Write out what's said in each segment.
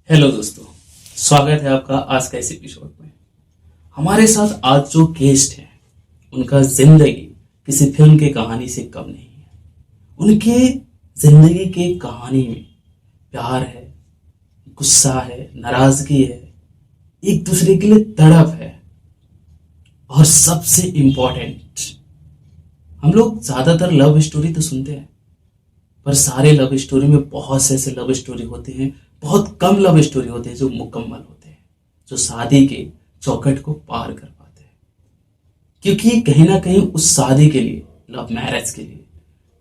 Hello दोस्तों, स्वागत है आपका आज का इस एपिसोड में। हमारे साथ आज जो गेस्ट हैं उनका जिंदगी किसी फिल्म की कहानी से कम नहीं है। उनके जिंदगी की कहानी में प्यार है, गुस्सा है, नाराजगी है, एक दूसरे के लिए तड़प है और सबसे इम्पोर्टेंट, हम लोग ज्यादातर लव स्टोरी तो सुनते हैं पर सारे लव स्टोरी में बहुत से ऐसे लव स्टोरी होते हैं, बहुत कम लव स्टोरी होते हैं जो मुकम्मल होते हैं, जो शादी के चौखट को पार कर पाते हैं। क्योंकि कहीं ना कहीं उस शादी के लिए, लव मैरिज के लिए,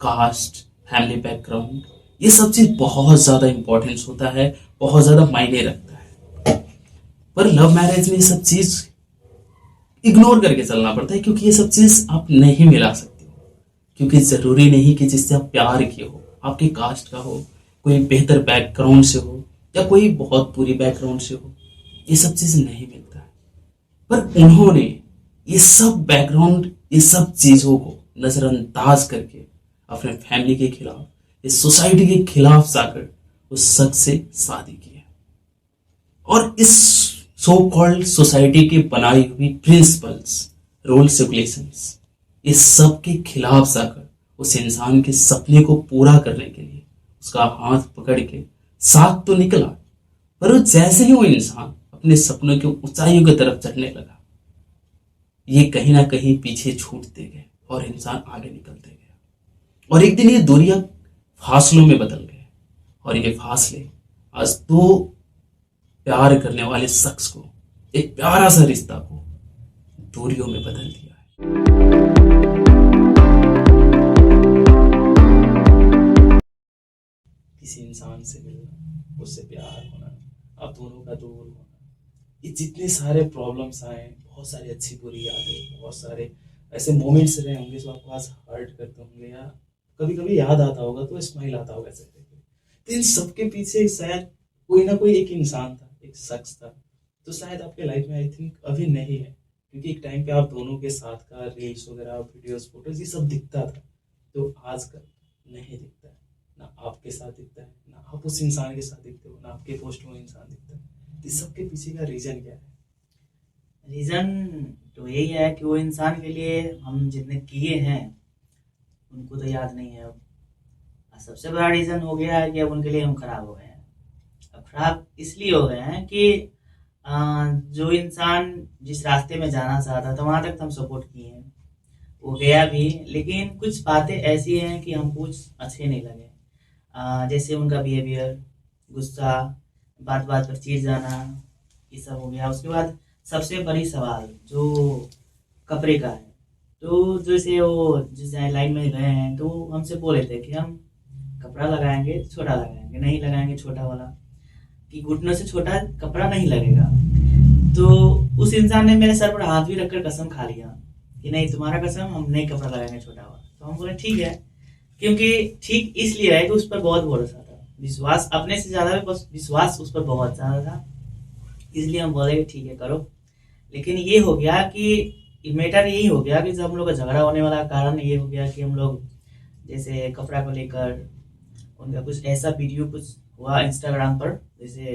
कास्ट, फैमिली बैकग्राउंड, ये सब चीज बहुत ज्यादा इंपॉर्टेंस होता है, बहुत ज्यादा मायने रखता है। पर लव मैरिज में ये सब चीज इग्नोर करके चलना पड़ता है, क्योंकि ये सब चीज आप नहीं मिला सकते हो। क्योंकि जरूरी नहीं कि जिससे आप प्यार किए हो आपके कास्ट का हो, कोई बेहतर बैकग्राउंड से हो या कोई बहुत बुरी बैकग्राउंड से हो, ये सब चीज नहीं मिलता है। पर उन्होंने ये सब बैकग्राउंड, ये सब चीजों को नजरअंदाज करके अपने फैमिली के खिलाफ, इस सोसाइटी के खिलाफ जाकर उस शख्स से शादी की है। और इस सो कॉल्ड सोसाइटी की बनाई हुई प्रिंसिपल्स, रूल्स, रेगुलेशंस, इस सब के खिलाफ जाकर उस इंसान के सपने को पूरा करने के लिए उसका हाथ पकड़ के साथ तो निकला, पर वो जैसे ही वो इंसान अपने सपनों की ऊंचाइयों की तरफ चढ़ने लगा, ये कहीं ना कहीं पीछे छूटते गए और इंसान आगे निकलते गया। और एक दिन ये दूरियां फासलों में बदल गए और ये फासले आज दो प्यार करने वाले शख्स को, एक प्यारा सा रिश्ता को दूरियों में बदल दिया है। किसी इंसान से मिलना, उससे प्यार होना, अब दोनों का दूर होना, ये जितने सारे प्रॉब्लम्स आए, बहुत सारी अच्छी बुरी यादें, बहुत सारे ऐसे मोमेंट्स रहे होंगे जो आपको आज हर्ट करते होंगे या कभी कभी याद आता होगा तो स्माइल आता होगा ऐसे करके। तो इन सबके पीछे शायद कोई ना कोई एक इंसान था, एक शख्स था, तो शायद आपके लाइफ में आई थिंक अभी नहीं है, क्योंकि एक टाइम पे आप दोनों के साथ का रील्स वगैरह, वीडियोस, फोटोज, ये सब दिखता था, तो आजकल नहीं दिखता है। ना आपके साथ दिखता है, ना आप उस इंसान के साथ दिखते हो, ना आपके पोस्ट में इंसान दिखता है। इस सब के पीछे का रीजन क्या है? रीजन तो यही है कि वो इंसान के लिए हम जितने किए हैं उनको तो याद नहीं है अब। और सबसे बड़ा रीजन हो गया है कि अब उनके लिए हम खराब हो गए हैं। अब खराब इसलिए हो गए हैं कि जो इंसान जिस रास्ते में जाना चाहता था वहां तक तो हम सपोर्ट किए हैं, वो गया भी, लेकिन कुछ बातें ऐसी हैं कि हमको कुछ अच्छे नहीं लगे। जैसे उनका बिहेवियर, गुस्सा, बात बात पर चिढ़ जाना, ये सब हो गया। उसके बाद सबसे बड़ी सवाल जो कपड़े का है, तो जैसे वो जिस लाइन में गए हैं तो हमसे बोले थे कि हम कपड़ा लगाएंगे छोटा लगाएंगे, नहीं लगाएंगे छोटा वाला, कि घुटनों से छोटा कपड़ा नहीं लगेगा। तो उस इंसान ने मेरे सर पर हाथ भी रखकर कसम खा लिया कि नहीं, तुम्हारा कसम, हम नहीं कपड़ा लगाएंगे छोटा वाला। तो हम बोले ठीक है, क्योंकि ठीक इसलिए है कि उस पर बहुत भरोसा था, विश्वास अपने से ज्यादा भी विश्वास उस पर बहुत ज्यादा था, इसलिए हम बोले कि ठीक है करो। लेकिन ये हो गया कि मैटर यही हो गया कि जब हम लोग का झगड़ा होने वाला कारण ये हो गया कि हम लोग जैसे कपड़ा को लेकर उनका कुछ ऐसा वीडियो कुछ हुआ इंस्टाग्राम पर, जैसे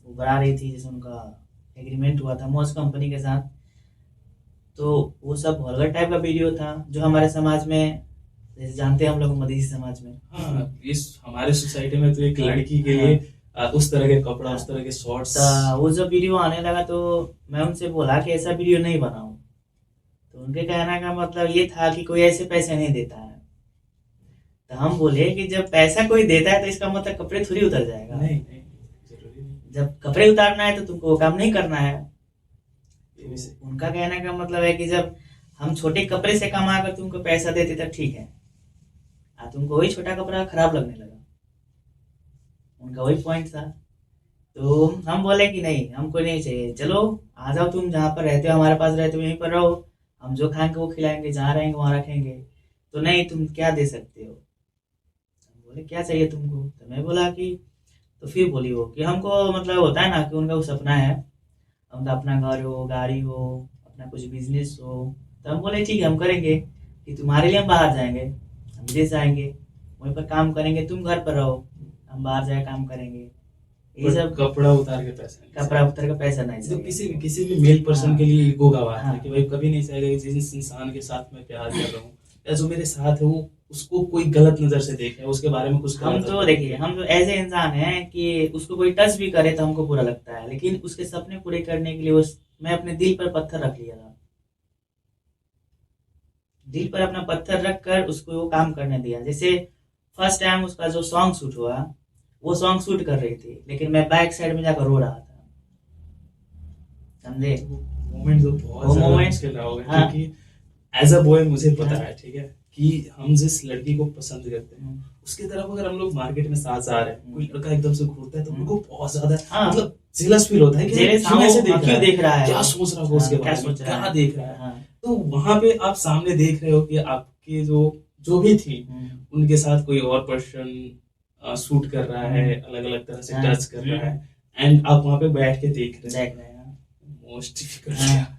वो बना रही थी, जैसे उनका एग्रीमेंट हुआ था मॉस कंपनी के साथ, तो वो सब वल्गर टाइप का वीडियो था जो हमारे समाज में, जैसे जानते हैं हम लोग मधेसी समाज में, हाँ, इस हमारे सोसाइटी में तो एक लड़की के लिए उस तरह के कपड़ा, उस तरह के शॉर्ट्स, वो जब वीडियो आने लगा तो मैं उनसे बोला कि ऐसा वीडियो नहीं बनाऊं। तो उनके कहने का मतलब ये था कि कोई ऐसे पैसे नहीं देता है। तो हम बोले कि जब पैसा कोई देता है तो इसका मतलब कपड़े थोड़ी उतर जाएगा। नहीं नहीं, जरूरी नहीं। जब कपड़े उतारना है तो तुमको वो काम नहीं करना है। तो उनका कहने का मतलब है कि जब हम छोटे कपड़े से कमा कर तुमको पैसा देते तो ठीक है, तुमको वही छोटा कपड़ा खराब लगने लगा, उनका वही पॉइंट था। तो हम बोले कि नहीं, हमको नहीं चाहिए, चलो आ जाओ, तुम जहाँ पर रहते हो, हमारे पास रहते हो, यहीं पर रहो, हम जो खाएंगे वो खिलाएंगे, जहाँ रहेंगे वहाँ रखेंगे। तो नहीं, तुम क्या दे सकते हो? हम बोले क्या चाहिए तुमको? तो मैं बोला कि, तो फिर बोली वो कि हमको मतलब होता है ना कि उनका वो सपना है, उनका अपना घर हो, गाड़ी हो, अपना कुछ बिजनेस हो। तो हम बोले ठीक है, हम करेंगे, कि तुम्हारे लिए हम बाहर जाएंगे, हम विदेश आएंगे, वहीं पर काम करेंगे, तुम घर पर रहो, हम बाहर जाए काम करेंगे। ये सब कपड़ा उतार के पैसा नहीं कपड़ा उतर का पैसा नहीं तो चाहिए। किसी भी मेल पर्सन हाँ। के लिए ईगो का बात है हाँ। कि भाई कभी नहीं चाहेगा कि जिस इंसान के साथ मैं प्यार कर रहा हूँ या जो मेरे साथ है वो उसको कोई गलत नजर से देखे, उसके बारे में कुछ हम गलत तो हरकत देखिए, करे। हम तो ऐसे इंसान हैं कि उसको कोई टच भी करे तो हमको बुरा लगता है, लेकिन उसके सपने पूरे करने के लिए मैं अपने दिल पर पत्थर रख लिया था। दिल पर अपना पत्थर रख कर उसको वो काम करने दिया। जैसे फर्स्ट टाइम उसका जो सॉन्ग शूट हुआ, वो सॉन्ग शूट कर रही थी, लेकिन मैं बैक साइड में जाकर रो रहा था, समझे? मोमेंट तो बहुत वो ज्यादा moment, मुश्किल रहा होगा हाँ। क्योंकि एज अ बॉय मुझे पता हाँ। है, ठीक है, कि हम जिस लड़की को पसंद करते हैं हम्म, उसकी तरफ अगर हम लोग मार्केट में साथ जा रहे हैं, हम्म। कोई लड़का एकदम से घूरता है तो हम्म। हमको बहुत ज्यादा हाँ। मतलब जेलस फील होता है कि जेलस, क्यों ऐसे देख रहा क्यों है, देख रहा है क्या वो? सोच रहा होगा उसके हाँ, क्या बारे में, सोच रहा क्या है? देख रहा है। हाँ। तो वहां पे आप सामने देख रहे हो कि आपके जो भी थी उनके साथ कोई और पर्सन शूट कर रहा है, अलग अलग तरह से हाँ। टच कर रहा है, एंड आप वहां पे बैठ के देख रहे देख रहे हैं। हो। Most difficult. हाँ।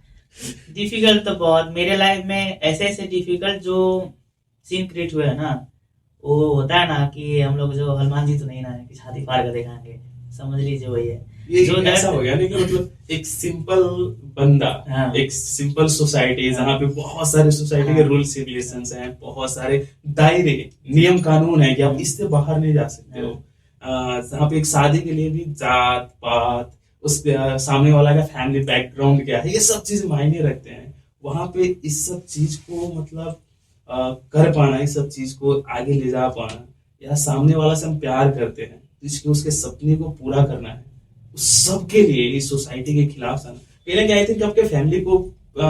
डिफिकल्ट तो बहुत मेरे लाइफ में ऐसे ऐसे डिफिकल्ट जो सीन क्रिएट हुए हैं ना, वो होता है ना कि हम लोग जो हनुमान जी तो नहीं ना कि छाती फाड़ कर दिखाएंगे, समझ लीजिए वही है ये जो ऐसा दर्द। हो गया ना कि मतलब एक सिंपल बंदा, हाँ। एक सिंपल सोसाइटी हाँ। जहाँ पे बहुत सारे सोसाइटी के हाँ। रूल्स रेगुलेशंस हैं, बहुत सारे दायरे नियम कानून है कि आप इससे बाहर नहीं जा सकते हो। जहाँ पे एक शादी के लिए भी जात पात, उस सामने वाला का फैमिली बैकग्राउंड क्या है, ये सब चीज मायने रखते हैं। वहां पे इस सब चीज को मतलब कर पाना, इस सब चीज को आगे ले जा पाना, या सामने वाला से हम प्यार करते हैं तो इसके उसके सपने को पूरा करना है, उस सब के लिए इस सोसाइटी के खिलाफ जाना। पहले क्या आई थी कि आपके फैमिली को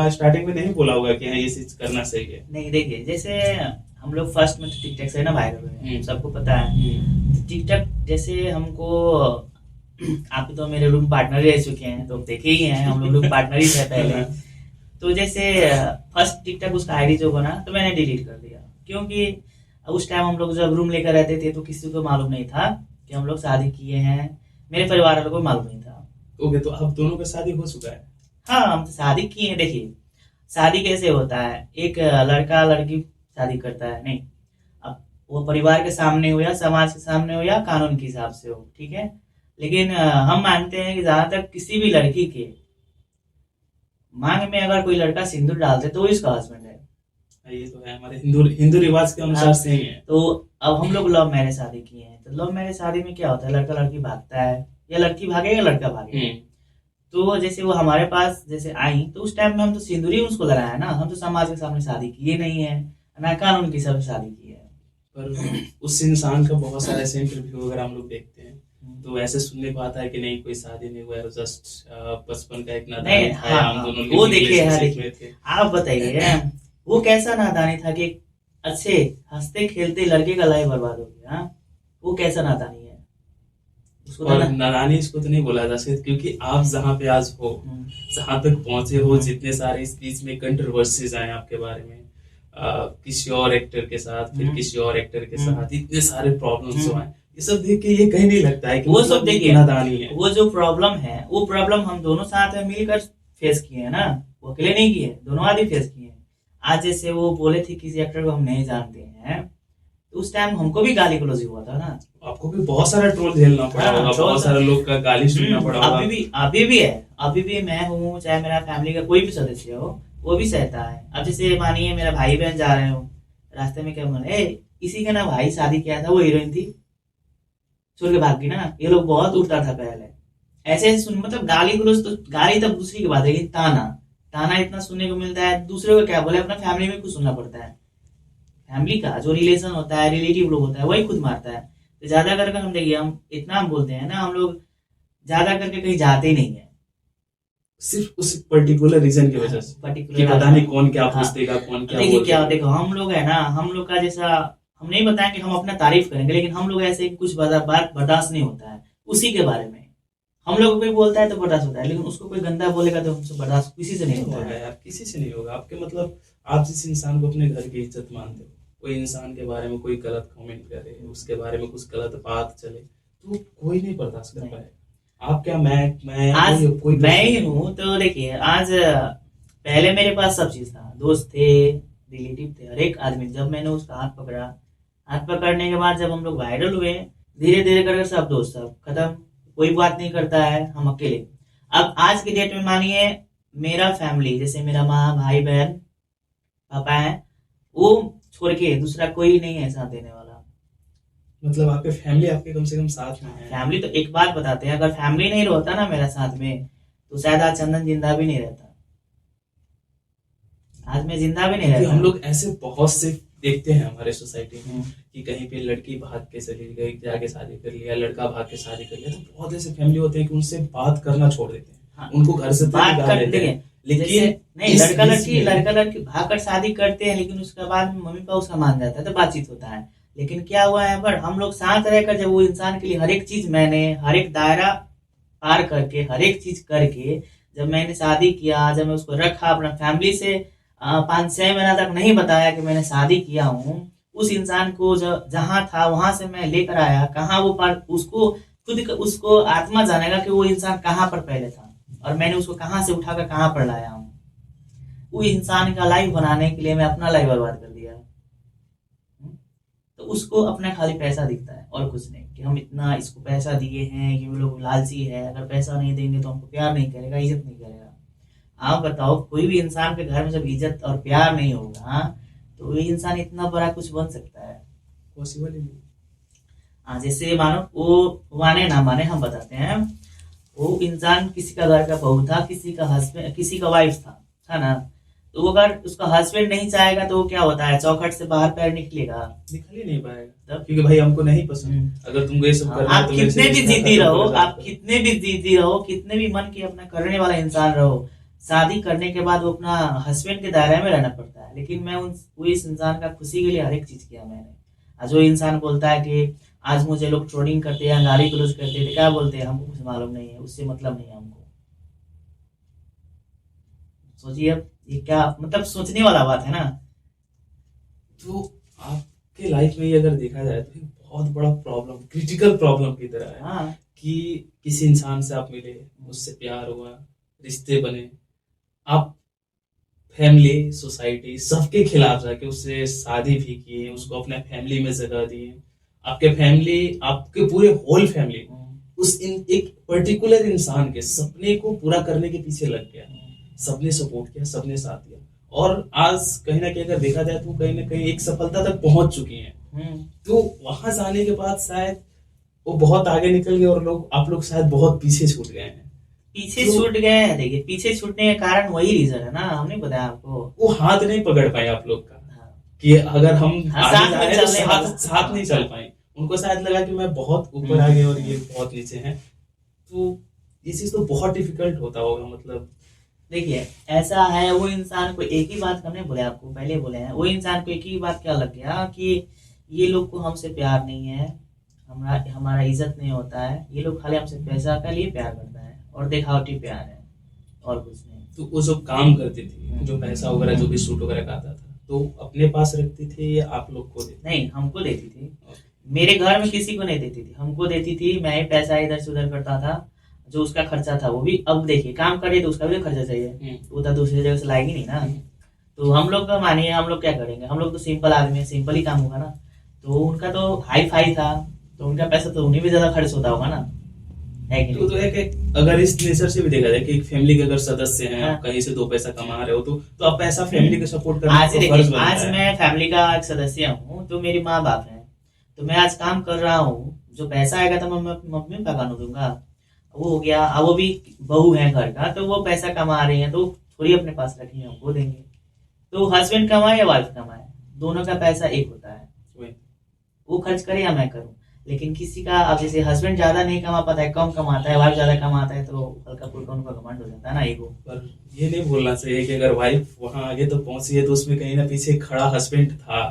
स्टार्टिंग में नहीं बोला होगा कि हाँ ये चीज करना सही है? नहीं, देखिए जैसे हम लोग फर्स्ट में तो टिकटॉक से ना वायरल हुए, सबको पता है। हम्म। तो टिकटॉक जैसे हमको आप तो मेरे रूम पार्टनर रह चुके हैं तो देखे ही हैं, हम लोग रूम पार्टनर ही थे पहले। तो जैसे फर्स्ट टिकटॉक उसका आईडी जो बना तो मैंने डिलीट कर दिया, क्योंकि उस टाइम हम लोग जब रूम लेकर रहते थे तो किसी को मालूम नहीं था कि हम लोग शादी किए हैं, मेरे परिवार वालों को मालूम नहीं था। ओके, तो अब दोनों का शादी हो चुका है? हाँ, हम तो शादी किए हैं। देखिए शादी कैसे होता है, एक लड़का लड़की शादी करता है, नहीं, अब वो परिवार के सामने हो या समाज के सामने हो या कानून के हिसाब से हो, ठीक है। लेकिन हम मानते हैं कि जहां तक किसी भी लड़की के मांग में अगर कोई लड़का सिंदूर डालते तो वो इसका हस्बैंड है। ये तो है, हमारे हिंदू रिवाज के अनुसार हाँ। सही है। तो अब हम लोग लव मैरिज शादी किए हैं, तो लव मैरिज शादी में क्या होता है, लड़का लड़की भागता है, या लड़की भागे या लड़का भागे। तो जैसे वो हमारे पास जैसे आई तो उस टाइम में हम तो सिंदूर ही उसको लगाया ना, हम तो समाज के सामने शादी किए नहीं है, ना कानून के हिसाब से शादी की है। पर उस इंसान का बहुत सारे ऐसे इंटरव्यू वगैरह हम लोग देखते हैं तो ऐसे सुनने को आता है कि नहीं कोई शादी नहीं हुआ है, जस्ट बचपन का एक नादानी नहीं, था, हाँ, हम दोनों वो living देखिए, हाँ, relationship देखिए। में थे। आप बताइए वो कैसा नादानी था कि अच्छे हंसते खेलते लड़के का लाइफ बर्बाद हो गया। हाँ? वो कैसा नादानी है उसको तो और ना। नादानी इसको तो नहीं बोला जा सकता क्योंकि आप जहाँ पे आज हो, जहाँ तक पहुंचे हो, जितने सारे इस बीच में कंट्रोवर्सीज आए आपके बारे में, किसी और एक्टर के साथ, फिर किसी और एक्टर के साथ, इतने सारे प्रॉब्लम्स जो आए, ये सब देख के ये कहीं नहीं लगता है कि वो मतलब सब देखिए, नादानी है। वो जो प्रॉब्लम है वो प्रॉब्लम हम दोनों साथ में मिलकर फेस किए हैं ना, वो अकेले नहीं किए, दोनों आदमी फेस किए हैं। आज जैसे वो बोले थे किसी एक्टर को हम नहीं जानते हैं, तो उस टाइम हमको भी गाली गलौज हुआ था ना। आपको भी बहुत सारा ट्रोल झेलना पड़ा हाँ, होगा, troll बहुत सारे लोग का गाली सुनना पड़ा होगा। अभी भी है, अभी भी मैं हूँ, चाहे मेरा फैमिली का कोई भी सदस्य हो वो भी सहता है। अब जैसे मानिए मेरा भाई बहन जा रहे हो, रास्ते में क्या बोले, इसी का ना भाई शादी किया था, वो हीरोइन थी, छोड़ के भाग गई ना। ये लोग बहुत उठता था पहले, ऐसे ऐसे सुन, मतलब गाली गलौज तो गाली तब दूसरी की बात है, लेकिन ताना ताना इतना सुनने को मिलता है। दूसरे को क्या बोले, अपना फैमिली में कुछ सुनना पड़ता है। फैमिली का जो रिलेशन होता है, रिलेटिव लोग होता है, वही खुद मारता है। तो ज्यादा करके हम देखिए, हम इतना हम बोलते हैं ना, हम लोग ज्यादा करके कहीं जाते ही नहीं है, सिर्फ उस पर्टिकुलर रीजन की वजह से कि पर्टिकुलर। पता नहीं कौन क्या पूछ देगा, कौन क्या देखिए बोल क्या, देगा। देखो हम लोग है ना, हम लोग का जैसा हम नहीं बताएंगे, हम अपना तारीफ करेंगे, लेकिन हम लोग ऐसे कुछ बात बर्दाश्त नहीं होता है उसी के बारे में। हम लोग कोई बोलता है तो बर्दाश्त होता है, लेकिन उसको कोई गंदा बोलेगा तो हमसे बर्दाश्त किसी से नहीं होता होगा है। यार, किसी से नहीं होगा। आपके मतलब आप जिस इंसान को अपने घर की इज्जत मानते हो, कोई इंसान के बारे में कोई गलत कमेंट करे, उसके बारे में कुछ गलत बात चले, तो कोई नहीं बर्दाश्त कर पाए। आप क्या, मैं आज कोई मैं ही हूँ। तो देखिए आज पहले मेरे पास सब चीज था, दोस्त थे, रिलेटिव थे, हर एक आदमी। जब मैंने उसका हाथ पकड़ा, हाथ पकड़ने के बाद जब हम लोग वायरल हुए, धीरे धीरे करके सब दोस्त सब खत्म, कोई बात नहीं करता है, हम अकेले। अब आज के डेट में मानिए मेरा फैमिली, जैसे मेरा माँ, भाई, बहन, पापा है, वो छोड़ के दूसरा कोई नहीं है साथ देने वाला। मतलब आपके फैमिली आपके कम से कम साथ में है। फैमिली तो एक बात बताते हैं, अगर फैमिली नहीं रहता ना मेरा साथ में, तो शायद आज चंदन जिंदा भी नहीं रहता, आज मैं जिंदा भी नहीं क्योंकि रहता। हम लोग ऐसे बहुत से देखते हैं हमारे सोसाइटी में कि कहीं पे लड़की भाग के चली गई, जाके शादी कर लिया, लड़का भाग के शादी कर लिया, तो बहुत ऐसे फैमिली होते हैं कि उनसे बात करना छोड़ देते हैं। हाँ, उनको घर से बात निकाल कर देते देंगे, हैं। लेकिन नहीं, इस लड़का बीच में- लड़की भाग कर शादी करते हैं, लेकिन उसके बाद मम्मी पापा उसका मान जाता है तो बातचीत होता है। लेकिन क्या हुआ है, पर हम लोग साथ रहकर जब वो इंसान के लिए हर एक चीज मैंने, हर एक दायरा पार करके, हर एक चीज करके जब मैंने शादी किया, जब मैं उसको रखा अपना फैमिली से 5-6 महीना तक नहीं बताया कि मैंने शादी किया हूँ, उस इंसान को जहां था वहां से मैं लेकर आया, कहाँ वो पार, उसको खुद उसको आत्मा जानेगा कि वो इंसान कहाँ पर पहले था और मैंने उसको कहाँ से उठाकर कहाँ पर लाया हूँ। वो इंसान का लाइफ बनाने के लिए मैं अपना लाइफ बर्बाद कर दिया। तो उसको अपना खाली पैसा दिखता है और कुछ नहीं, कि हम इतना इसको पैसा दिए हैं, कि वो लोग लालची है, अगर पैसा नहीं देंगे तो हमको प्यार नहीं करेगा, इज्जत नहीं करेगा। आप बताओ, कोई भी इंसान के घर में जब इज्जत और प्यार नहीं होगा तो ये इंसान इतना बड़ा कुछ बन सकता है? पॉसिबल ही नहीं। हाँ, जैसे मानो वो माने ना माने, हम बताते हैं, वो इंसान किसी का घर का बहू था, किसी का हस्बैंड, किसी का वाइफ था ना, तो वो अगर उसका हस्बैंड नहीं चाहेगा तो वो क्या होता है, चौखट से बाहर पैर निकलेगा, निकल ही नहीं पाएगा, तब क्योंकि भाई हमको नहीं पसंद। अगर तुमको ये सब करना है आप तो मेरे से कितने भी रिश्ता जिद्दी खत्म रहो, करो, आप कितने भी जिद्दी रहो, कितने भी मन की अपना करने वाला इंसान रहो, शादी करने के बाद वो अपना हस्बैंड के दायरे में रहना पड़ता है। लेकिन मैं वो इस इंसान का खुशी के लिए हर एक चीज किया मैंने। आज वो इंसान बोलता है कि आज मुझे लोग ट्रोलिंग करते हैं, गाली गलौज करते हैं, क्या बोलते हैं हमको कुछ मालूम नहीं है, उससे मतलब नहीं है हमको। सोचिए अब ये क्या मतलब सोचने वाला बात है ना। तो आपके लाइफ में ये अगर देखा जाए तो एक बहुत बड़ा प्रॉब्लम, क्रिटिकल प्रॉब्लम की तरह है। हाँ, कि किसी इंसान से आप मिले, उससे प्यार हुआ, रिश्ते बने, आप फैमिली, सोसाइटी सबके खिलाफ जाके उससे शादी भी किए, उसको अपने फैमिली में जगह दिए, आपके फैमिली, आपके पूरे होल फैमिली एक पर्टिकुलर इंसान के सपने को पूरा करने के पीछे लग गया, सबने सपोर्ट किया, सबने साथ दिया, और आज कहीं ना कहीं अगर देखा जाए तो कहीं ना कहीं एक सफलता तक पहुंच चुकी हैं। तो वहां जाने के बाद शायद वो बहुत आगे निकल गए और आप लोग शायद बहुत पीछे छूट गए हैं। पीछे छूट गए हैं। देखिए, पीछे छूटने का कारण वही रीजन है ना, हमने बताया आपको, वो हाथ नहीं पकड़ पाए आप लोग का, हाँ, कि अगर हम आगे साथ जा में रहे हैं तो चलने वाला। साथ नहीं चल पाए। उनको शायद लगा कि मैं बहुत ऊपर आ गए और ये बहुत नीचे हैं। तो ये चीज तो बहुत डिफिकल्ट होता होगा। मतलब देखिए, ऐसा है, वो इंसान को एक ही बात हमने बोले, आपको पहले बोले हैं, वो इंसान को एक ही बात क्या लग गया कि ये लोग को हमसे प्यार नहीं है, हमारा इज्जत नहीं होता है, ये लोग खाली हमसे पैसा के लिए प्यार करता है और दिखावटी प्यार है और कुछ नहीं। तो वो जो काम करती थी, जो पैसा वगैरह, जो भी सूट वगैरह का आता था, तो अपने पास रखती थी या आप लोग को देती? नहीं, हमको देती थी। मेरे घर में किसी को नहीं देती थी, हमको देती थी। मैं ही पैसा इधर से उधर करता था, जो उसका खर्चा था वो भी। अब देखिए, काम करे तो उसका भी तो खर्चा चाहिए, वो तो दूसरी जगह से लाएगी नहीं ना। तो हम लोग का मानिए, हम लोग क्या करेंगे, हम लोग तो सिंपल आदमी है, सिंपल ही काम होगा ना। तो उनका तो हाई फाई था, तो उनका पैसा तो उन्हीं भी ज्यादा खर्च होता होगा ना, है कि नहीं? तो एक अगर इस नेचर से भी देखा जाए कि एक फैमिली के अगर सदस्य हैं, हाँ। आप कहीं से 2 पैसा कमा रहे हो, तो आप पैसा फैमिली को सपोर्ट करना आज आपका देखिए, फर्ज बनता आज है। मैं फैमिली का एक सदस्य हूँ, तो मेरी माँ बाप है, तो मैं आज काम कर रहा हूँ, जो पैसा आएगा तो मैं मम्मी पापा को दूंगा। वो हो गया। अब वो भी बहू है घर का, तो वो पैसा कमा रही है, तो थोड़ी अपने पास रखेंगे, हमको देंगे। तो हस्बैंड कमाए या वाइफ कमाए, दोनों का पैसा एक होता है, वो खर्च करे या मैं करूँ। लेकिन किसी का, अब जैसे हस्बैंड ज्यादा नहीं कमा पाता है, कम कमाता है, वाइफ ज्यादा कमाता है, तो हल्का फुल्का उनका घमंड हो जाता है ना, ईगो। पर ये नहीं बोलना चाहिए कि अगर वाइफ वहां आगे तो पहुंची है तो उसमें कहीं ना पीछे खड़ा हस्बैंड था,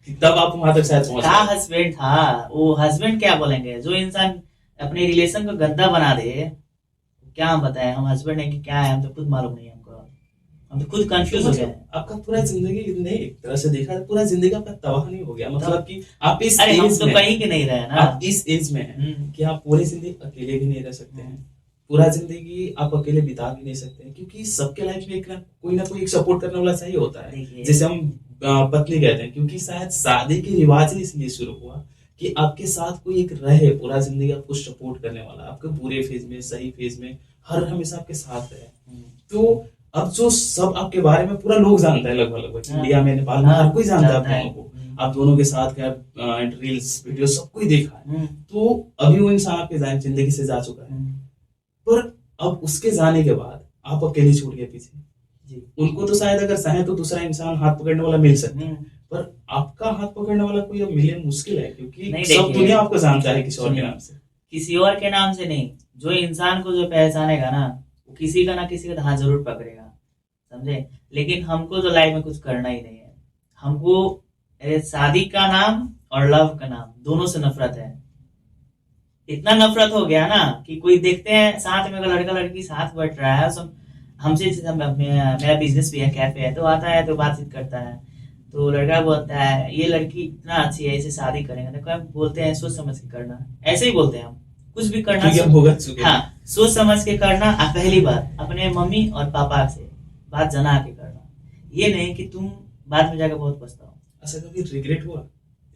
कि तब आप वहां तक शायद पहुंच क्या गए। हस्बैंड था? वो हस्बैंड क्या बोलेंगे? जो इंसान अपने रिलेशन को गंदा बना दे, क्या हम बताएं हम हस्बैंड है कि क्या है, हम तो खुद मालूम नहीं है हमको, हम तो खुद कंफ्यूज हो गए हैं। आपका पूरा जिंदगी नहीं, एक तरह से देखा पूरा जिंदगी आपका तबाह नहीं हो गया? मतलब कि आप इस अरे हम एज तो में, कहीं के नहीं रहे ना। आप इस एज में हैं कि आप पूरी जिंदगी अकेले भी नहीं रह सकते हैं, पूरा जिंदगी आप अकेले बिता भी नहीं सकते हैं, क्योंकि सबके लाइफ में एक ना कोई एक सपोर्ट करने वाला चाहिए होता है। देखिए, जैसे हम पत्नी कहते हैं, क्योंकि शायद शादी के रिवाज ही इसलिए शुरू हुआ कि आपके साथ कोई एक रहे पूरा जिंदगी, आपको सपोर्ट करने वाला, आपके बुरे फेज में, सही फेज में, हर हमेशा आपके साथ रहे। तो अब जो सब आपके बारे में पूरा लोग जानता है, लगभग लगभग हाँ। इंडिया में, नेपाल में, हर कोई जानता है आप जानता है। दोनों को। आप दोनों के साथ क्या रील्स वीडियो सब कोई देखा है। तो अभी वो इंसान आपके जिंदगी से जा चुका है, पर अब उसके जाने के बाद आप अकेले छूट गए पीछे। जी। उनको तो शायद अगर चाहे तो दूसरा इंसान हाथ पकड़ने वाला मिल सकता है, पर आपका हाथ पकड़ने वाला कोई अब मिले मुश्किल है, क्योंकि नहीं, सब देखिए, दुनिया आपको जानता है किसी और के नाम से। किसी और के नाम से नहीं, जो इंसान को जो पहचानेगा ना, वो किसी का ना किसी का हाथ जरूर पकड़ेगा, समझे। लेकिन हमको तो लाइफ में कुछ करना ही नहीं है। हमको शादी का नाम और लव का नाम दोनों से नफरत है। इतना नफरत हो गया ना कि कोई देखते हैं साथ में अगर लड़का लड़की साथ बैठ रहा है, सब हमसे, मेरा बिजनेस भी है, कैफे है, तो आता है तो बातचीत करता है, तो लड़का बोलता है ये लड़की इतना अच्छी है, इसे शादी करेंगे, तो हम बोलते हैं सोच समझ के करना। ऐसे ही बोलते हैं हम, कुछ भी करना क्योंकि हम भुगत चुके हैं। हाँ, सोच समझ के करना। पहली बात अपने मम्मी और पापा से बात जना के करना, ये नहीं कि तुम बाद में जाकर बहुत पछताओ। अच्छा, कभी रिग्रेट हुआ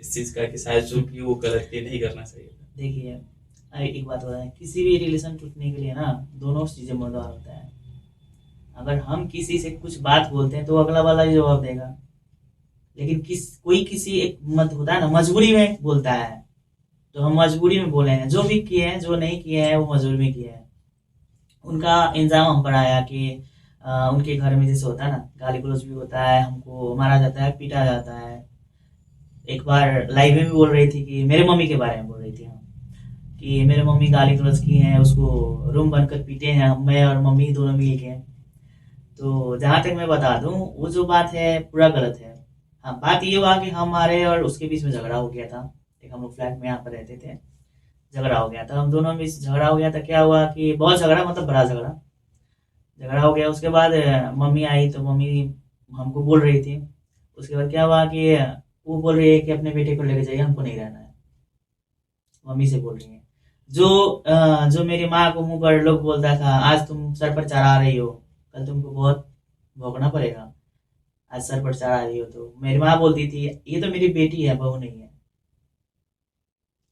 इस चीज का कि शायद जो कि वो गलत ये नहीं करना चाहिए था? देखिए, एक बात होता है, किसी भी रिलेशन टूटने के लिए ना दोनों चीजें मदद होता है। अगर हम किसी से कुछ बात बोलते हैं तो अगला वाला ही जवाब देगा, लेकिन कोई किसी एक मत होता है ना, मजबूरी में बोलता है, तो हम मजबूरी में बोले हैं। जो भी किए हैं, जो नहीं किए हैं, वो मजबूरी में किए हैं। उनका इंजाम हम पर आया कि उनके घर में जैसे होता है ना, गाली गलौज भी होता है, हमको मारा जाता है, पीटा जाता है। एक बार लाइव में भी बोल रही थी कि मेरे मम्मी के बारे में बोल रही थी कि मेरे मम्मी गाली गलौज की हैं, उसको रूम बनकर पीटे हैं, मैं और मम्मी दोनों मिल के। तो जहां तक मैं बता दूं, वो जो बात है पूरा गलत है। हाँ, बात ये हुआ कि हमारे और उसके बीच में झगड़ा हो गया था। एक हम लोग फ्लैट में यहाँ पर रहते थे, झगड़ा हो गया था, हम दोनों में झगड़ा हो गया था। क्या हुआ कि बहुत झगड़ा, मतलब बड़ा झगड़ा हो गया। उसके बाद मम्मी आई तो मम्मी हमको बोल रही थी। उसके बाद क्या हुआ कि वो बोल रही है कि अपने बेटे को लेके जाइए, हमको नहीं रहना है। मम्मी से बोल रही है। जो मेरी माँ को मुंह पर लोग बोलता था, आज तुम सर पर चढ़ा रही हो, कल तुमको बहुत भोगना पड़ेगा। आज सर पर चढ़ा रही हो, तो मेरी माँ बोलती थी ये तो मेरी बेटी है, बहू नहीं है।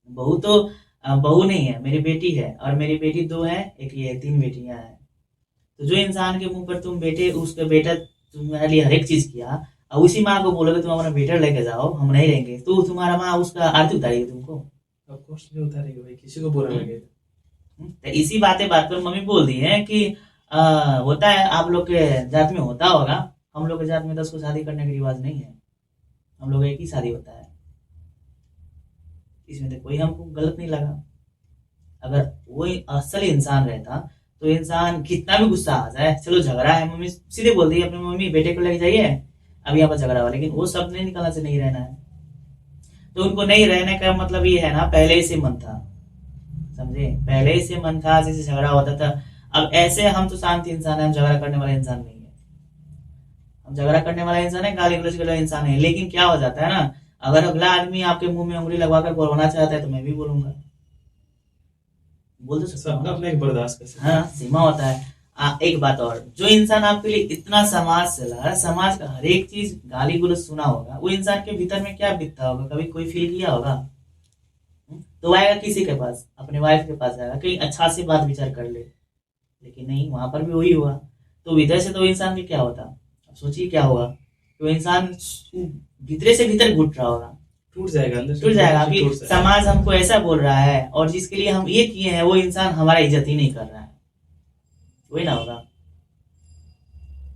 बहू नहीं है, मेरी बेटी है, और मेरी बेटी 2 है, एक ये 3 बेटियां हैं। तो जो इंसान के मुंह पर तुम बेटे, उसका बेटा तुम्हारे लिए हर एक चीज किया, और उसी माँ को बोलोगे तुम अपना बेटा लेके जाओ, हम नहीं रहेंगे, तो तुम्हारा माँ उसका आरती उतारेगी तुमको? ऑफ कोर्स नहीं उतारेगी भाई, किसी को बुरा लगेगा। तो इसी बात पर मम्मी बोल दी है कि होता है, आप लोग के जात में होता होगा, हम लोग के जात में 10 को शादी करने का रिवाज नहीं है। हम लोग एक ही शादी होता है। इसमें तो कोई हमको गलत नहीं लगा। अगर वो असल इंसान रहता तो इंसान कितना भी गुस्सा आ जाए, चलो झगड़ा है, मम्मी सीधे बोल दी अपनी मम्मी बेटे को लेके जाइए, अब यहाँ पर झगड़ा हुआ, लेकिन वो सब नहीं निकलना से नहीं रहना है। तो उनको नहीं रहने का मतलब ये है ना, पहले ही से मन था, समझे, पहले ही से मन था, जैसे झगड़ा होता था। अब ऐसे हम तो शांत इंसान है, हम झगड़ा करने वाला इंसान नहीं है। हम झगड़ा करने वाला इंसान है, गाली गलौज वाला इंसान है। लेकिन क्या हो जाता है ना, अगर अगला आदमी आपके मुंह में उंगली लगवाकर बोलना चाहता है तो मैं भी बोलूंगा, बोल दो सकता हूँ। सबका अपना एक बर्दाश्त कर सकता है। हाँ, सीमा होता है। एक बात और, जो इंसान आपके लिए इतना समाज से लड़ा, समाज का हर एक चीज गाली गलौज सुना होगा, वो इंसान के भीतर में क्या बीतता होगा, कभी कोई फील किया होगा? तो आएगा किसी के पास, अपने वाइफ के पास आएगा, कहीं अच्छा से बात विचार कर ले, लेकिन नहीं, वहां पर भी वही हुआ। तो भीतर से तो इंसान के क्या होता, अब सोचिए क्या होगा। तो इंसान भीतर से भीतर घुट रहा होगा, टूट जाएगा, अंदर से टूट जाएगा कि टूट जाएगा। समाज हमको ऐसा बोल रहा है, और जिसके लिए हम ये किए हैं वो इंसान हमारा इज्जत ही नहीं कर रहा है, वही ना होगा।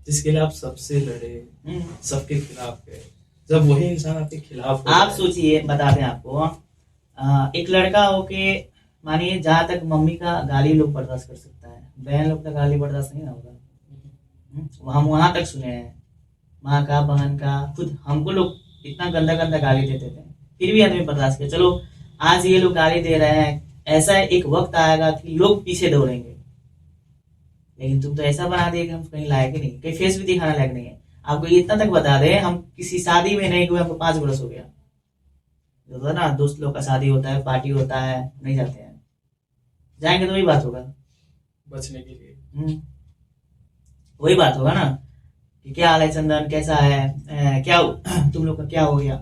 जिसके लिए आप सबसे लड़े, सबके खिलाफ गए, जब वही इंसान आपके खिलाफ हो आप जाए। सोचिए, बता दें आपको, एक लड़का होके, मानिए जहां तक मम्मी का गाली लोग बर्दाश्त कर सकता है, बहन लोग का गाली बर्दाश्त नहीं ना होगा। हम वहां तक सुने हैं, माँ का, बहन का, खुद हमको लोग इतना गंदा गंदा गाली देते थे, फिर भी आदमी बर्दाश्त किया। चलो आज ये लोग गाली दे रहे हैं, ऐसा एक वक्त आएगा कि लोग पीछे दौड़ेंगे, लेकिन तुम तो ऐसा बना दिए कि हम कहीं लायक ही नहीं, कहीं फेस भी दिखाने लायक नहीं है। आपको इतना तक बता दे, हम किसी शादी में नहीं गए, हमको 5 बरस हो गया। होता है ना, दोस्त लोग का शादी होता है, पार्टी होता है, नहीं जाते हैं, जाएंगे तो वही बात होगा, बचने के लिए। वही बात होगा ना कि क्या हाल है चंदन, कैसा है, क्या तुम लोग का क्या हो गया।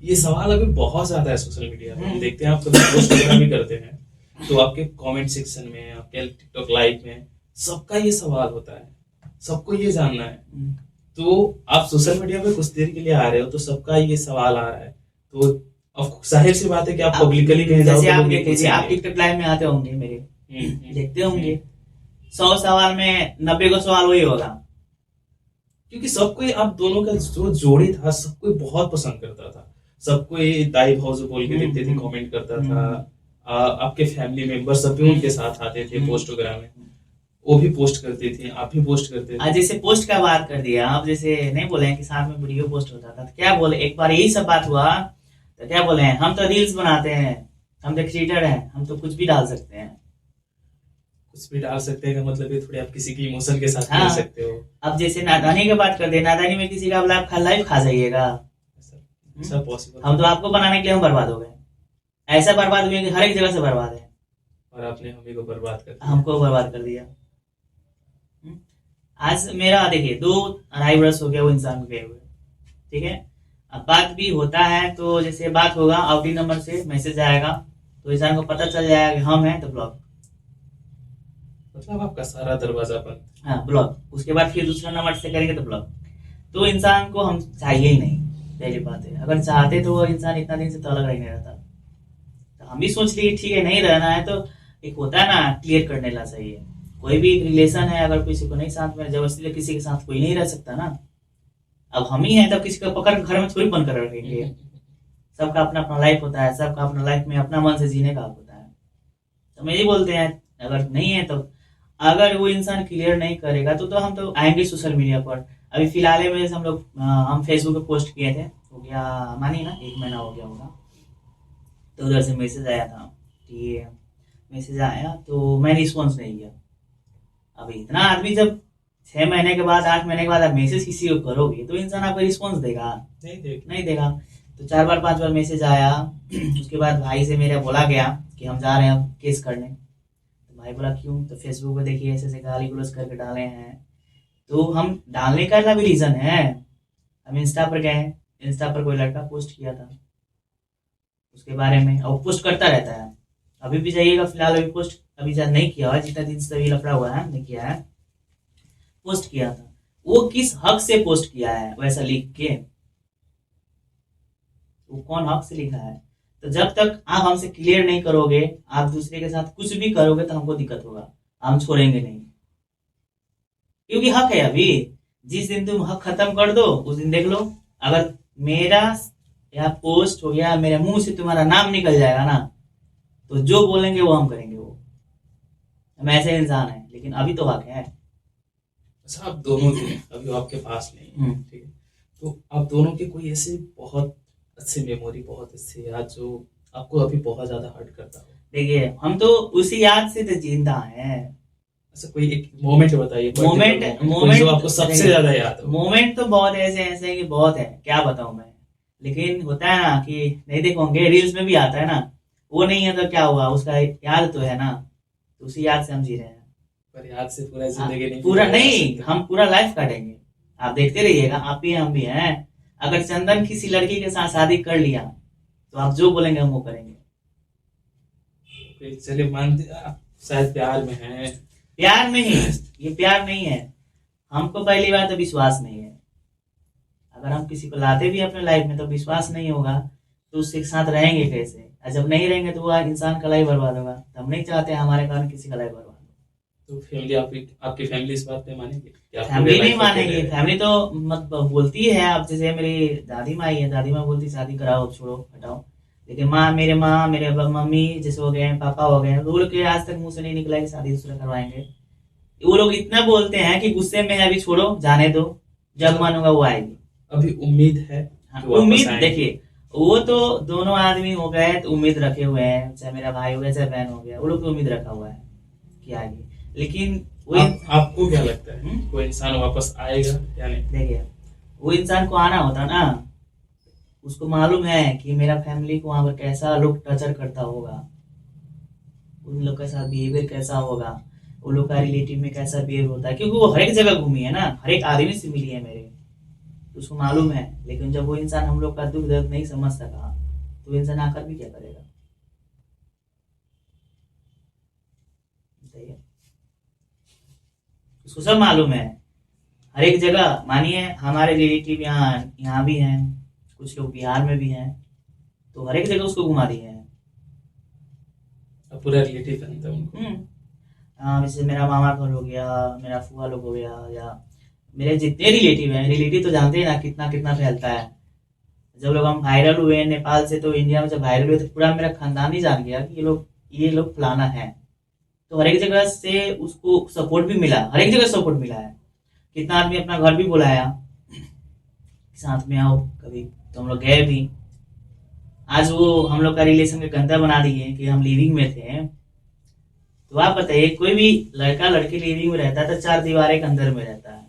ये सवाल अभी बहुत ज्यादा है सोशल मीडिया पे। हम देखते हैं, आप कभी पोस्ट वगैरह भी करते हैं तो आपके कमेंट सेक्शन में, आपके टिकटॉक लाइव में सबका ये सवाल होता है, सबको ये जानना है। तो आप सोशल मीडिया पे कुछ देर के लिए आ रहे हो तो सबका ये सवाल आ रहा है, तो अब जाहिर सी बात है कि आप पब्लिकली कहीं जाओ जैसे तो आप लोग ये देखिए, आप पूछेंगे। टिकटॉक लाइव में आते होंगे मेरे, देखते होंगे, हम्म। 100 सवाल में 90 का सवाल वही होगा। क्योंकि सबको आप दोनों का जो जोड़ी था सबको बहुत पसंद करता था, सबको ये दाई भाव बोल के देखते थे, कमेंट करता था। आपके फैमिली मेंबर सब भी उनके साथ आते थे पोस्ट वगैरह में, वो भी पोस्ट करते थे, आप भी पोस्ट करते थे। आज जैसे पोस्ट का बात कर दिया, आप जैसे नहीं बोले हैं कि साथ में वीडियो पोस्ट होता था, तो क्या बोले, एक बार यही सब बात हुआ तो क्या बोले हैं, हम तो रील्स बनाते हैं, हम तो क्रिएटर हैं, हम तो कुछ भी डाल सकते हैं। कुछ भी डाल सकते हैं का मतलब ये थोड़ी आप किसी की इमोशन के साथ खेल हाँ। सकते हो। अब जैसे नादानी की बात करते हैं, नादानी में किसी का आप लाइव खा जाइएगा, ऐसा पॉसिबल? हम तो आपको बनाने के लिए हम बर्बाद हो गए, ऐसा बर्बाद हुए कि हर एक जगह से बर्बाद है, और आपने हमें को बर्बाद कर दिया। हमको बर्बाद कर दिया। आज मेरा देखिए 2-2.5 वर्ष हो गया वो इंसान को गए हुए, ठीक है। अब बात भी होता है तो जैसे बात होगा, आउटिंग नंबर से मैसेज आएगा तो इंसान को पता चल जाएगा कि हम हैं तो ब्लॉक, मतलब आपका सारा दरवाजा बंद। हाँ ब्लॉक। उसके बाद फिर दूसरा नंबर से करेंगे तो ब्लॉक। तो इंसान को हम चाहिए ही नहीं, पहली बात है। अगर चाहते तो वो इंसान इतना दिन से तो अलग नहीं रहता। तो हम भी सोच लिए ठीक है, नहीं रहना है तो एक होता है ना, क्लियर करने ला चाहिए। कोई भी रिलेशन है, अगर किसी को नहीं साथ में, जबरदस्ती किसी के साथ कोई नहीं रह सकता ना। अब हम ही हैं तब किसी को पकड़ घर में थोड़ी बंद कर रखेंगे। सबका अपना अपना लाइफ होता है, सबका अपना लाइफ में अपना मन से जीने का हक होता है। तो मैं ये बोलते हैं, अगर नहीं है तो अगर वो इंसान क्लियर नहीं करेगा तो हम तो आएंगे सोशल मीडिया पर। अभी फिलहाल में जैसे हम फेसबुक पे पोस्ट किए थे, हो गया मानिए ना 1 महीना हो गया होगा, तो उधर से मैसेज आया था कि मैसेज आया तो मैंने रिस्पॉन्स नहीं किया। अब इतना आदमी जब 6 महीने के बाद 8 महीने के बाद आप मैसेज किसी को करोगे तो इंसान आपको रिस्पॉन्स देगा? नहीं देगा। तो 4 बार 5 बार मैसेज आया। उसके बाद भाई से मेरा बोला गया कि हम जा रहे हैं अब केस करने। तो भाई बोला क्यों? तो फेसबुक पे देखिए ऐसे ऐसे गाली गलौज करके डाले हैं। तो हम डालने का भी रीजन है, हम इंस्टा पर गए, इंस्टा पर कोई लड़का पोस्ट किया था उसके बारे में, और पोस्ट करता रहता है। अभी भी जाइएगा, फिलहाल अभी पोस्ट अभी नहीं किया हुआ, जितना दिन से अभी लफड़ा हुआ है नहीं किया है, पोस्ट किया था। वो किस हक से पोस्ट किया है वैसा लिख के? वो कौन हक से लिखा है? तो जब तक आप हमसे क्लियर नहीं करोगे, आप दूसरे के साथ कुछ भी करोगे तो हमको दिक्कत होगा, हम छोड़ेंगे नहीं। क्योंकि हक है। अभी जिस दिन तुम हक खत्म कर दो उस दिन देख लो, अगर मेरा या पोस्ट हो गया, मेरे मुंह से तुम्हारा नाम निकल जाएगा ना, तो जो बोलेंगे वो हम करेंगे। वो हम ऐसे इंसान हैं, लेकिन अभी तो हक है। अच्छा, आप दोनों थे, अभी आपके पास नहीं है, ठीक है। तो आप दोनों के कोई ऐसे बहुत अच्छे मेमोरी, बहुत अच्छे याद जो आपको अभी बहुत ज्यादा हर्ट करता हो? देखिए हम तो उसी याद से तो जिंदा हैं। अच्छा, कोई एक मोमेंट बताइए, मोमेंट जो आपको सबसे ज्यादा याद हो। मोमेंट तो बहुत ऐसे ऐसे हैं कि बहुत है, क्या बताऊं मैं। लेकिन होता है ना कि नहीं देखोगे, रील्स में भी आता है ना, वो नहीं है तो क्या हुआ, उसका याद तो है ना, तो उसी याद से हम जी रहे हैं। पर याद से पूरा जिंदगी नहीं, पूरा नहीं, हम पूरा लाइफ काटेंगे। आप देखते रहिएगा, आप भी हम भी हैं। अगर चंदन किसी लड़की के साथ शादी कर लिया तो आप जो बोलेंगे हम वो करेंगे। चलिए मानते आप शायद प्यार में हैं। प्यार में ही, ये प्यार नहीं है। हमको पहली बात तो विश्वास नहीं है। अगर हम किसी को लाते भी अपने लाइफ में तो विश्वास नहीं होगा तो उसके साथ रहेंगे कैसे? और जब नहीं रहेंगे तो वो इंसान का लाइफ बर्बाद होगा। तो हम नहीं चाहते हमारे कारण किसी का लाइफ बर्बाद हो। तो फैमिली, आपकी फैमिली इस बात पे मानेगी? फैमिली नहीं मानेगी। फैमिली तो मत बोलती है। अब जैसे मेरी दादी माँ है, दादी माँ बोलती शादी कराओ, छोड़ो, हटाओ। लेकिन मेरे मम्मी जैसे हो गए, पापा हो गए, वो लोग के आज तक मुंह से नहीं निकला कि शादी दूसरा करवाएंगे। वो लोग इतना बोलते हैं कि गुस्से में है, अभी छोड़ो, जाने दो, जब मन होगा वो आएगी। अभी उम्मीद है? हाँ, उम्मीद देखिए, वो तो दोनों आदमी हो गए तो उम्मीद रखे हुए हैं, चाहे मेरा भाई हो गया चाहे बहन हो गया, वो लोग तो उम्मीद रखा हुआ है कि आएगी। लेकिन वो आपको क्या लगता है कोई इंसान वापस आएगा या नहीं? देखिए, वो इंसान को आना होता ना, उसको मालूम है कि मेरा फैमिली को वहां पर कैसा लोग टर्चर करता होगा, उन लोग के साथ बिहेवियर कैसा होगा, वो लोग का रिलेटिव में कैसा बिहेवियर होता है। क्योंकि वो हर एक जगह घूमी है ना, हर एक आदमी से मिली है मेरे। तो उसको मालूम है, लेकिन जब वो इंसान हम लोग का दुख दर्द नहीं समझ सका तो इंसान आकर भी क्या करेगा? बताइए। उसको सब मालूम है, हर एक जगह। मानिए हमारे रिलेटिव यहाँ यहाँ भी हैं, कुछ लोग बिहार में भी हैं, तो हर एक जगह उसको घुमा दिए हैं। अब पूरा रिलेटिव बनता है उनको। जैसे मेरा मामा घर हो गया, मेरा फूफा लोग हो गया, या मेरे जितने रिलेटिव हैं, रिलेटिव तो जानते हैं ना कितना कितना फैलता है। जब लोग हम वायरल हुए नेपाल से, तो इंडिया में जब वायरल हुए तो पूरा मेरा खानदान ही जान गया कि ये लोग फलाना है। तो हर एक जगह से उसको सपोर्ट भी मिला, हर एक जगह सपोर्ट मिला है। कितना आदमी अपना घर भी बुलाया, साथ में आओ कभी, तो हम लोग गए भी। आज वो हम लोग का रिलेशन का गंदा बना दिए कि हम लिविंग में थे। तो आप बताइए, कोई भी लड़का लड़की लिविंग में रहता है तो 4 दीवारें के अंदर में रहता है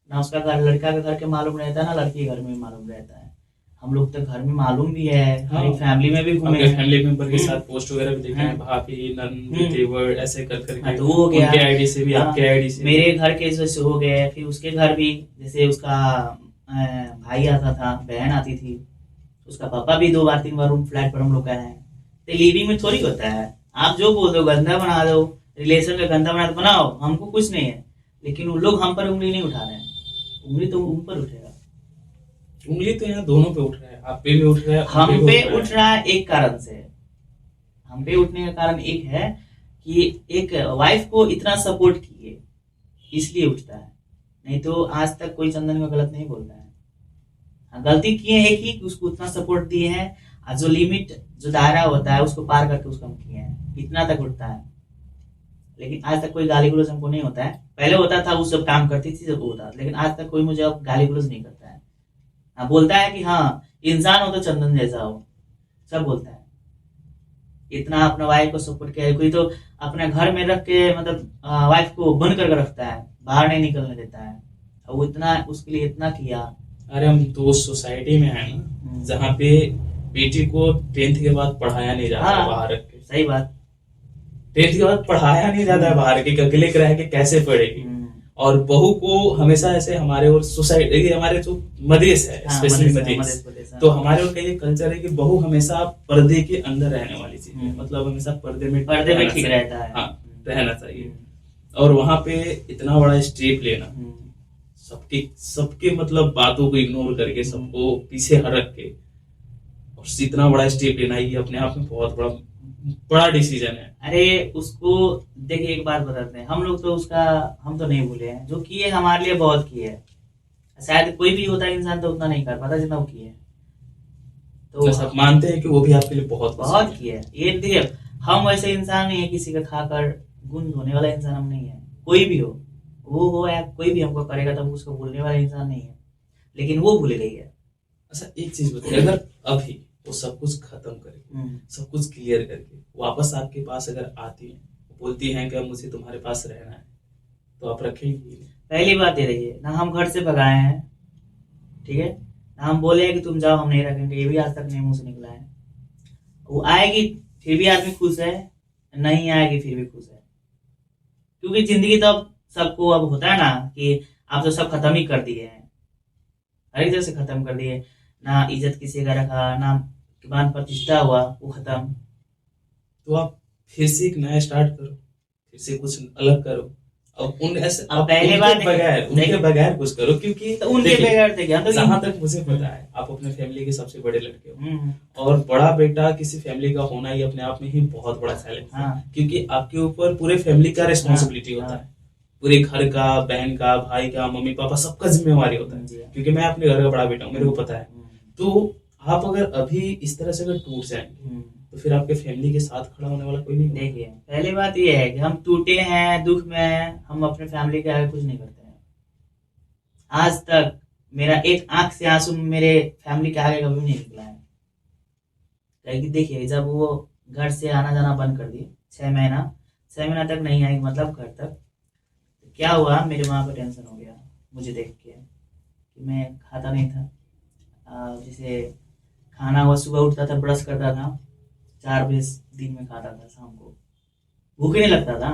ना, उसका घर लड़का का घर के मालूम रहता है ना लड़की के घर में मालूम रहता है। हम लोग तो घर में मालूम भी है, हमारी फैमिली में भी घूमे, फैमिली मेंबर के साथ पोस्ट वगैरह भी देखे हैं, भाभी नंद देवर ऐसे कर करके। तो वो हो गया, उनके आईडी से भी आपके आईडी से मेरे घर के जैसे हो गए। फिर उसके घर भी, जैसे उसका भाई आता था, बहन आती थी, उसका पापा भी 2 बार 3 बार रूम फ्लैट पर हम लोग का है। तो लिविंग में थोड़ी होता है, आप जो बोल दो गंदा बना दो, रिलेशन का गंदा बना दो, बनाओ, हमको कुछ नहीं है। लेकिन उन लोग हम पर उंगली नहीं उठा रहे हैं, उंगली तो उन पर उठेगा। उंगली तो यहाँ दोनों पे उठ रहा है, आप पे भी उठ रहा है, हम पे उठ रहा है एक कारण से। हम पे उठने का कारण एक है कि एक वाइफ को इतना सपोर्ट किए, इसलिए उठता है। नहीं तो आज तक कोई चंदन को गलत नहीं बोलता है। हाँ, गलती किए एक ही कि उसको उतना सपोर्ट दिए हैं, और जो लिमिट जो दायरा होता है उसको पार करके उसको हम किए हैं, इतना तक उठता है। लेकिन आज तक कोई गाली गलौज हमको नहीं होता है। पहले होता था, वो सब काम करती थी, सब होता था, लेकिन आज तक कोई मुझे अब गाली गलौज नहीं करता है। हाँ, बोलता है कि हाँ इंसान हो तो चंदन जैसा हो, सब बोलता है। इतना अपने वाइफ को सपोर्ट किया है। कोई तो अपने घर में रख के, मतलब वाइफ को बंद करके रखता है, बाहर नहीं निकलने देता है, और वो इतना उसके लिए इतना किया। अरे हम तो सोसाइटी में है ना जहाँ पे बेटी को 10th के बाद पढ़ाया नहीं जाता है बाहर रख के। सही बात, 10th के बाद पढ़ाया नहीं जाता है बाहर के, अकेले रह के कैसे पढ़ेगी। और बहू को हमेशा ऐसे हमारे और सोसाइटी, हमारे जो मदेश है, स्पेशली मदेश, तो हमारे और का ये कल्चर है कि बहू हमेशा पर्दे के अंदर रहने वाली चीज है, मतलब हमेशा पर्दे में ठीक रहता है। हाँ, रहना चाहिए। और वहां पे इतना बड़ा स्टेप लेना, सबके मतलब बातों को इग्नोर करके, सबको पीछे हटक के, और इतना बड़ा स्टेप लेना, ये अपने आप में बहुत बड़ा डिसीजन है। अरे उसको देखिए, एक बात बताते हैं, हम लोग तो उसका हम तो नहीं भूले हैं, जो किए हमारे लिए बहुत किए। शायद कोई भी होता है इंसान तो उतना नहीं कर पाता जितना वो किए। तो सब मानते हैं कि वो भी आपके लिए बहुत किए। ये देखिए, हम वैसे इंसान नहीं है किसी का खाकर गुण धोने वाला इंसान हम नहीं है। कोई भी हो, वो हो या कोई भी हमको करेगा तो हम उसको भूलने वाला इंसान नहीं है, लेकिन वो भूल गई है। अच्छा एक चीज बताइए, अगर अभी वो सब कुछ खत्म करके, सब कुछ क्लियर करके वापस आपके पास अगर आती है, बोलती हैं कि मुझे तुम्हारे पास रहना है, तो आप रखेंगे? पहली बात ये रही है ना, हम घर से भगाए हैं, ठीक है ना, हम बोले कि तुम जाओ हम नहीं रखेंगे, ये भी आज तक नहीं मुंह से निकला है। वो आएगी फिर भी आदमी खुश है, नहीं आएगी फिर भी खुश है। क्योंकि जिंदगी तो अब सबको अब होता है ना कि आप तो सब खत्म ही कर दिए हैं, हर एक जगह से खत्म कर दिए ना, इज्जत किसी का रखा ना, मान प्रतिष्ठा हुआ वो खत्म। तो आप फिर से एक नया स्टार्ट करो, फिर से कुछ अलग करो। अब उन ऐसे अब पहले बार उनके बगैर कुछ करो, क्योंकि तो उनके बगैर देखिए, जहां तक मुझे पता है आप अपने फैमिली के सबसे बड़े लड़के हो, और बड़ा बेटा किसी फैमिली का होना ही अपने आप में ही बहुत बड़ा चैलेंज है। क्योंकि आपके ऊपर पूरे फैमिली का रिस्पॉन्सिबिलिटी होता है, पूरे घर का, बहन का, भाई का, मम्मी पापा सबका जिम्मेवारी होता है। क्योंकि मैं अपने घर का बड़ा बेटा हूँ, मेरे को पता है। तो आप अगर अभी इस तरह से अगर टूट जाएंगे तो फिर आपके फैमिली के साथ खड़ा होने वाला कोई नहीं। देखिए पहली बात ये है कि हम टूटे हैं, दुख में, हम अपने फैमिली के आगे कुछ नहीं करते हैं। आज तक मेरा एक आंख से आंसू मेरे फैमिली के आगे कभी नहीं निकला है। देखिए जब वो घर से आना जाना बंद कर दिए, 6 महीना तक नहीं आई, मतलब घर तक, तो क्या हुआ, मेरे माँ को टेंशन हो गया मुझे देख के कि मैं खाता नहीं था। जैसे खाना हुआ, सुबह उठता था, ब्रश करता था, 4 बजे दिन में खाता था, शाम को भूख नहीं लगता था,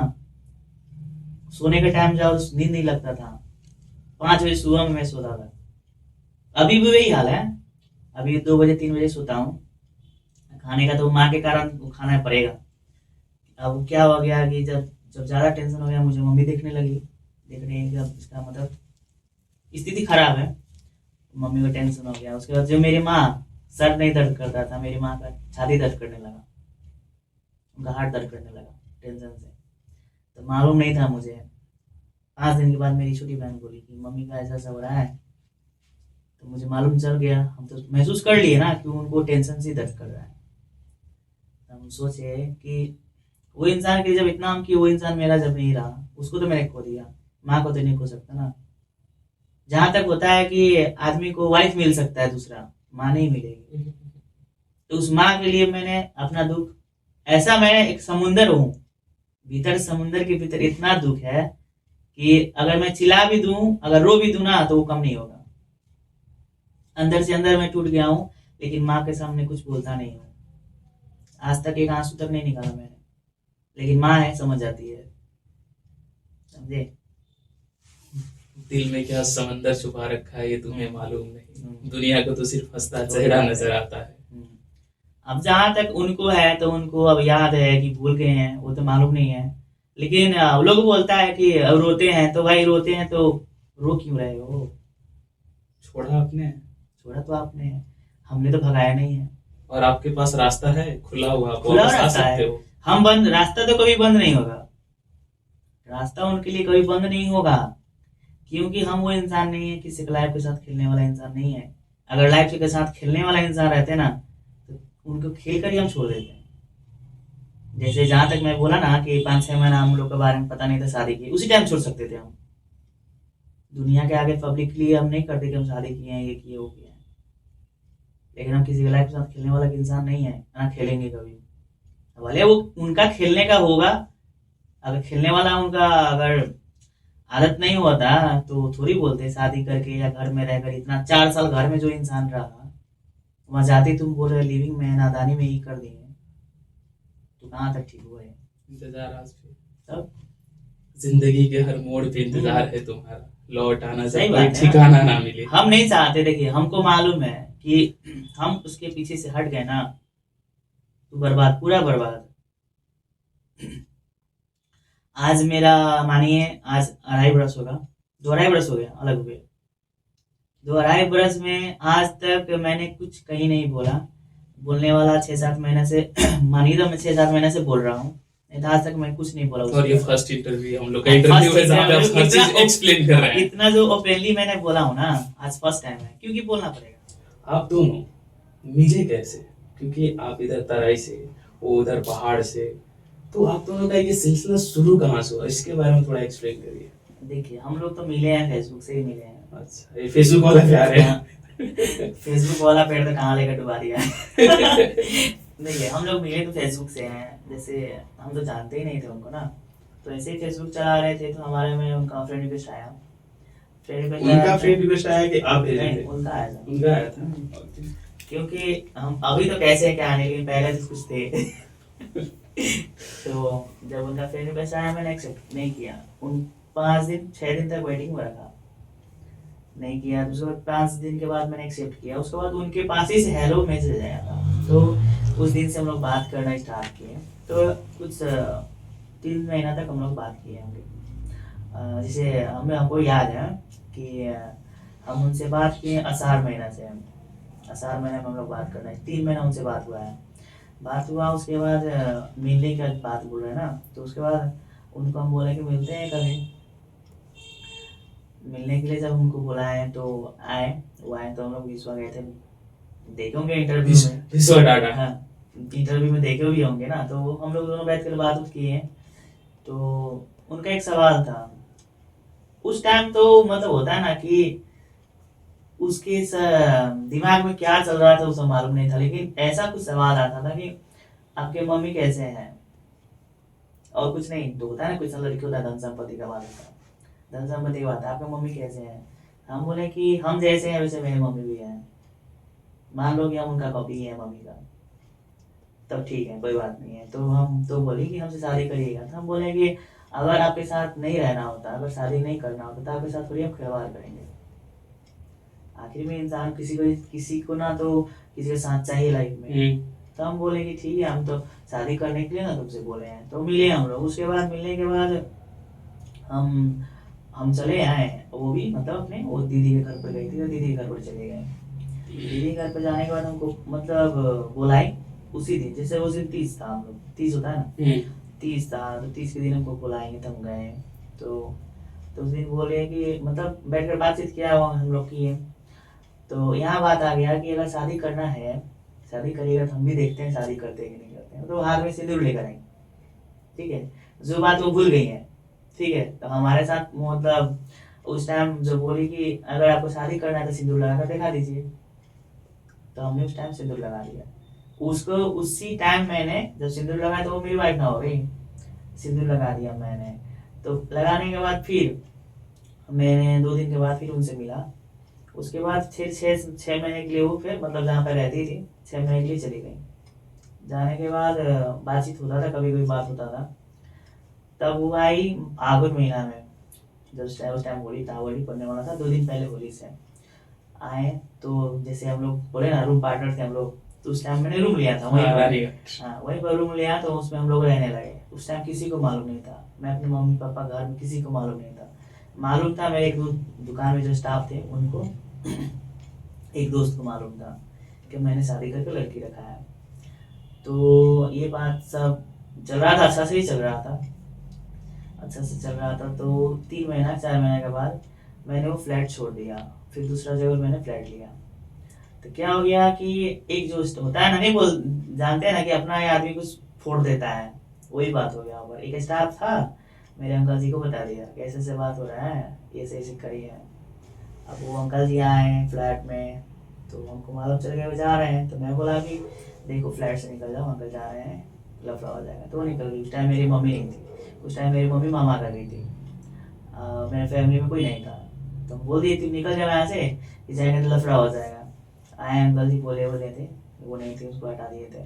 सोने के टाइम जाओ नींद नहीं लगता था, 5 बजे सुबह में मैं सोता था। अभी भी वही हाल है। अभी 2 बजे 3 बजे सोता हूँ। खाने का तो माँ के कारण वो खाना पड़ेगा। अब क्या हो गया कि जब जब ज्यादा टेंशन हो गया, मुझे मम्मी देखने लगी। देखने का इसका मतलब स्थिति खराब है, मम्मी को टेंशन हो गया। उसके बाद जो मेरी माँ, सर नहीं दर्द करता था, मेरी माँ का छाती दर्द करने लगा, उनका हार्ट दर्द करने लगा टेंशन से। तो मालूम नहीं था मुझे। 5 दिन के बाद मेरी छोटी बहन बोली कि मम्मी का ऐसा ऐसा हो रहा है। तो मुझे मालूम चल गया, हम तो महसूस कर लिए ना कि उनको टेंशन से दर्द कर रहा है। तो हम सोचे कि वो इंसान के जब इतना हम कि वो इंसान मेरा जब नहीं रहा, उसको तो मैंने खो दिया, माँ को तो नहीं खो सकता ना। जहां तक होता है कि आदमी को वाइफ मिल सकता है दूसरा, माँ नहीं मिलेगी। तो उस माँ के लिए मैंने अपना दुख, ऐसा मैं एक समुंदर हूँ, भीतर समुंदर के भीतर इतना दुख है कि अगर मैं चिल्ला भी दूं, अगर रो भी दूं ना, तो वो कम नहीं होगा। अंदर से अंदर मैं टूट गया हूँ, लेकिन माँ के सामने कुछ बोलता नहीं हूँ। आज तक एक आंसू तक नहीं निकाला मैंने, लेकिन माँ है, समझ जाती है। समझे? दिल में क्या समंदर छुपा रखा है ये तुम्हें मालूम नहीं, हम्म। दुनिया को तो सिर्फ हंसता चेहरा नजर आता है। अब जहां तक उनको है, तो उनको अब याद है कि भूल गए हैं, वो तो मालूम नहीं है। लेकिन वो लोग बोलता है कि अब रोते हैं, तो भाई रोते हैं तो रो क्यों रहे हो? छोड़ा आपने, छोड़ा तो आपने है, हमने तो भगाया नहीं है। और आपके पास रास्ता है खुला हुआ, आप खुला वापस आ रास्ता सकते है। हो। हम बंद, रास्ता तो कभी बंद नहीं होगा। रास्ता उनके लिए कभी बंद नहीं होगा, क्योंकि हम वो इंसान नहीं है, किसी के लाइफ के साथ खेलने वाला इंसान नहीं है। अगर लाइफ के साथ खेलने वाला इंसान रहते ना, तो उनको खेल कर ही हम छोड़ देते हैं। जैसे जहां तक मैं बोला ना कि 5-6 महीना हम लोग के बारे में पता नहीं था शादी की, उसी टाइम छोड़ सकते थे हम। दुनिया के आगे पब्लिकली हम नहीं करते कि हम शादी किए हैं, ये किए वो किए हैं। लेकिन हम किसी के लाइफ के साथ खेलने वाला इंसान नहीं है, ना खेलेंगे कभी। भले वो उनका खेलने का होगा, अगर खेलने वाला उनका अगर आदत नहीं होता तो थोड़ी बोलते शादी करके या घर में रहकर, इतना 4 साल घर में जो इंसान रहा, वहां जाते तुम बोल रहे लिविंग में नादानी में ही कर दिए, तो कहाँ तक ठीक हुआ है? इंतजार आज भी, तब जिंदगी के हर मोड़ पे इंतजार है तुम्हारा, लौट आना सही जब बात कोई है ना। ठिकाना ना मिले। हम नहीं चाहते, देखिए हमको मालूम है कि हम उसके पीछे से हट गए ना, तो बर्बाद, पूरा बर्बाद। आज मेरा, मानिए आज 2.5 बरस होगा, 2 2.5 बरस हो गया अलग हुए। 2 2.5 बरस में आज तक मैंने कुछ कहीं नहीं बोला। बोलने वाला 6-7 महीने से मानिए तो मैं 6-7 महीने से बोल रहा हूँ, नहीं तो आज तक मैं कुछ नहीं बोला और ये उसके। फर्स्ट इंटरव्यू हम लोग का इंटरव्यू है जहाँ पे आप हर चीज एक्सप्लेन कर रहे हैं। इतना जो ओपनली मैंने बोला हूँ ना, आज फर्स्ट टाइम है, क्योंकि बोलना पड़ेगा। आप दोनों मिले कैसे? क्योंकि आप इधर तराई से, वो उधर पहाड़ से, तो आप दोनों का ये सिलसिला शुरू कहाँ से हुआ, इसके बारे में थोड़ा एक्सप्लेन करिए। देखिए हम लोग तो मिले हैं, फेसबुक से ही मिले हैं। अच्छा, ये फेसबुक वाला प्यार है। फेसबुक वाला पेड़ तो कहाँ लेकर डुबा दिया है। देखिए हम लोग मिले तो फेसबुक से हैं। जैसे हम तो जानते ही नहीं थे उनको ना, तो ऐसे ही फेसबुक चला रहे थे, तो हमारे में उनका फ्रेंड रिक्वेस्ट आया। उनका फ्रेंड रिक्वेस्ट आया कि आप भेजे नहीं, थे? उनका आया था। उनका आया था। क्योंकि हम अभी तो कैसे है क्या नहीं, लेकिन पहले तो कुछ थे। तो जब उनका फ्रेंड रिक्वेस्ट आया, मैंने एक्सेप्ट नहीं किया। उन 5 दिन 6 दिन तक वेटिंग में रखा, नहीं किया। उसके बाद 5 दिन के बाद मैंने एक्सेप्ट किया। उसके बाद उनके पास ही से हेलो मैसेज आया था, तो उस दिन से हम लोग बात करना स्टार्ट किए। तो कुछ 3 महीना तक हम लोग बात किए होंगे। जैसे हमको याद है कि हम उनसे बात किए आषाढ़ महीना से। आषाढ़ महीने में हम लोग बात करना है, 3 महीना उनसे बात हुआ है। बात हुआ उसके बाद मिलने की बात बोल रहे हैं ना, तो उसके बाद उनको हम बोले कि मिलते हैं कभी। मिलने के लिए जब उनको बुलाए तो आए, वो आए तो हम लोग विश्वा गए थे। देखे होंगे इंटरव्यू में, विश्वा डाटा। हाँ, इंटरव्यू में देखे भी होंगे ना। तो हम लोग दोनों बैठ कर बात किए। तो उनका एक सवाल था उस टाइम, तो मतलब होता है ना कि उसके दिमाग में क्या चल रहा था उसे मालूम नहीं था, लेकिन ऐसा कुछ सवाल आता था कि आपके मम्मी कैसे हैं, और कुछ नहीं। तो होता है ना, कुछ लड़की होता है, धन संपत्ति का बात होता है, धन संपत्ति की बात है, आपके मम्मी कैसे हैं? हम बोले कि हम जैसे हैं वैसे मेरी मम्मी भी है। मान लो कि हम उनका कॉपी है मम्मी का, तब ठीक है, कोई बात नहीं है। तो हम तो बोले कि हमसे शादी करिएगा। तो हम बोले कि अगर आपके साथ नहीं रहना होता, अगर शादी नहीं करना होता, तो आपके साथ थोड़ी हम खिलवाड़ करेंगे। आखिर में इंसान किसी को ना तो किसी के साथ चाहिए लाइफ में। तो हम बोले कि ठीक है, हम तो शादी करने के लिए ना तुमसे बोले हैं। तो मिले हम लोग। उसके बाद मिलने के बाद हम चले आए। वो भी मतलब अपने वो दीदी के घर पर गई थी, तो दीदी के घर पर चले गए। दीदी के घर पर जाने के बाद हमको मतलब बुलाई उसी दिन, जैसे उस दिन 30 था, हम लोग 30 होता है ना, 30 था, तो 30 के दिन हमको बुलाएंगे तो हम गए। तो उस दिन बोले कि मतलब बैठकर बातचीत किया हुआ हम लोग की है। तो यहाँ बात आ गया कि अगर शादी करना है, शादी करिएगा तो हम भी देखते हैं शादी करते हैं कि नहीं करते हैं। तो हाथ में सिंदूर लेकर आई, ठीक है। जो बात वो भूल गई है, ठीक है। तो हमारे साथ मतलब उस टाइम जो बोली कि अगर आपको शादी करना है तो सिंदूर लगाकर दिखा दीजिए। तो हमने उस टाइम सिंदूर लगा दिया उसको। उसी टाइम मैंने जब सिंदूर लगाया तो वो मेरी वाइफ ना हो गई, सिंदूर लगा दिया मैंने। तो लगाने के बाद फिर मैंने 2 दिन के बाद फिर उनसे मिला। उसके बाद फिर 6 महीने के लिए वो फिर मतलब जहाँ पर रहती थी 6 महीने के लिए चली गई। जाने के बाद बातचीत होता था, कभी कभी बात होता था। तब वो आई फागुन महीना में, जब उस टाइम होली था, होली पड़ने वाला था 2 दिन पहले होली से आए। तो जैसे हम लोग बोले ना रूम पार्टनर थे हम लोग, तो उस टाइम मैंने रूम लिया था वहीं पर। हाँ, वहीं पर रूम लिया, तो उसमें हम लोग रहने लगे। उस टाइम किसी को मालूम नहीं था, मैं अपने मम्मी पापा घर में, किसी को मालूम नहीं था। मालूम था मेरे एक दुकान में जो स्टाफ थे उनको, एक दोस्त को मालूम था कि मैंने शादी करके लड़की रखा है। तो ये बात सब चल रहा था, अच्छा से ही चल रहा था, अच्छा से चल रहा था। तो 3 महीना 4 महीने के बाद मैंने वो फ्लैट छोड़ दिया, फिर दूसरा जगह मैंने फ्लैट लिया। तो क्या हो गया कि एक जो होता है ना, नहीं बोल जानते हैं ना कि अपना ही आदमी कुछ फोड़ देता है, वही बात हो गया। और एक स्टाफ था, मेरे अंकल जी को बता दिया कि ऐसे ऐसे बात हो रहा है, ऐसे ऐसे करी है। अब वो अंकल जी आए फ्लैट में, तो हमको मालूम चल गया वो जा रहे हैं। तो मैं बोला कि देखो फ्लैट से निकल जाओ, अंकल जा रहे हैं, लफड़ा हो जाएगा। तो वो निकल गई। उस टाइम मेरी मम्मी नहीं थी, उस टाइम मेरी मम्मी मामा कर गई थी, मेरे फैमिली में कोई नहीं था। तो बोल दिए तुम निकल जाओ यहाँ से, कि जाएंगे तो लफड़ा हो जाएगा। आए अंकल जी बोले थे, वो नहीं थे, उसको हटा दिए थे।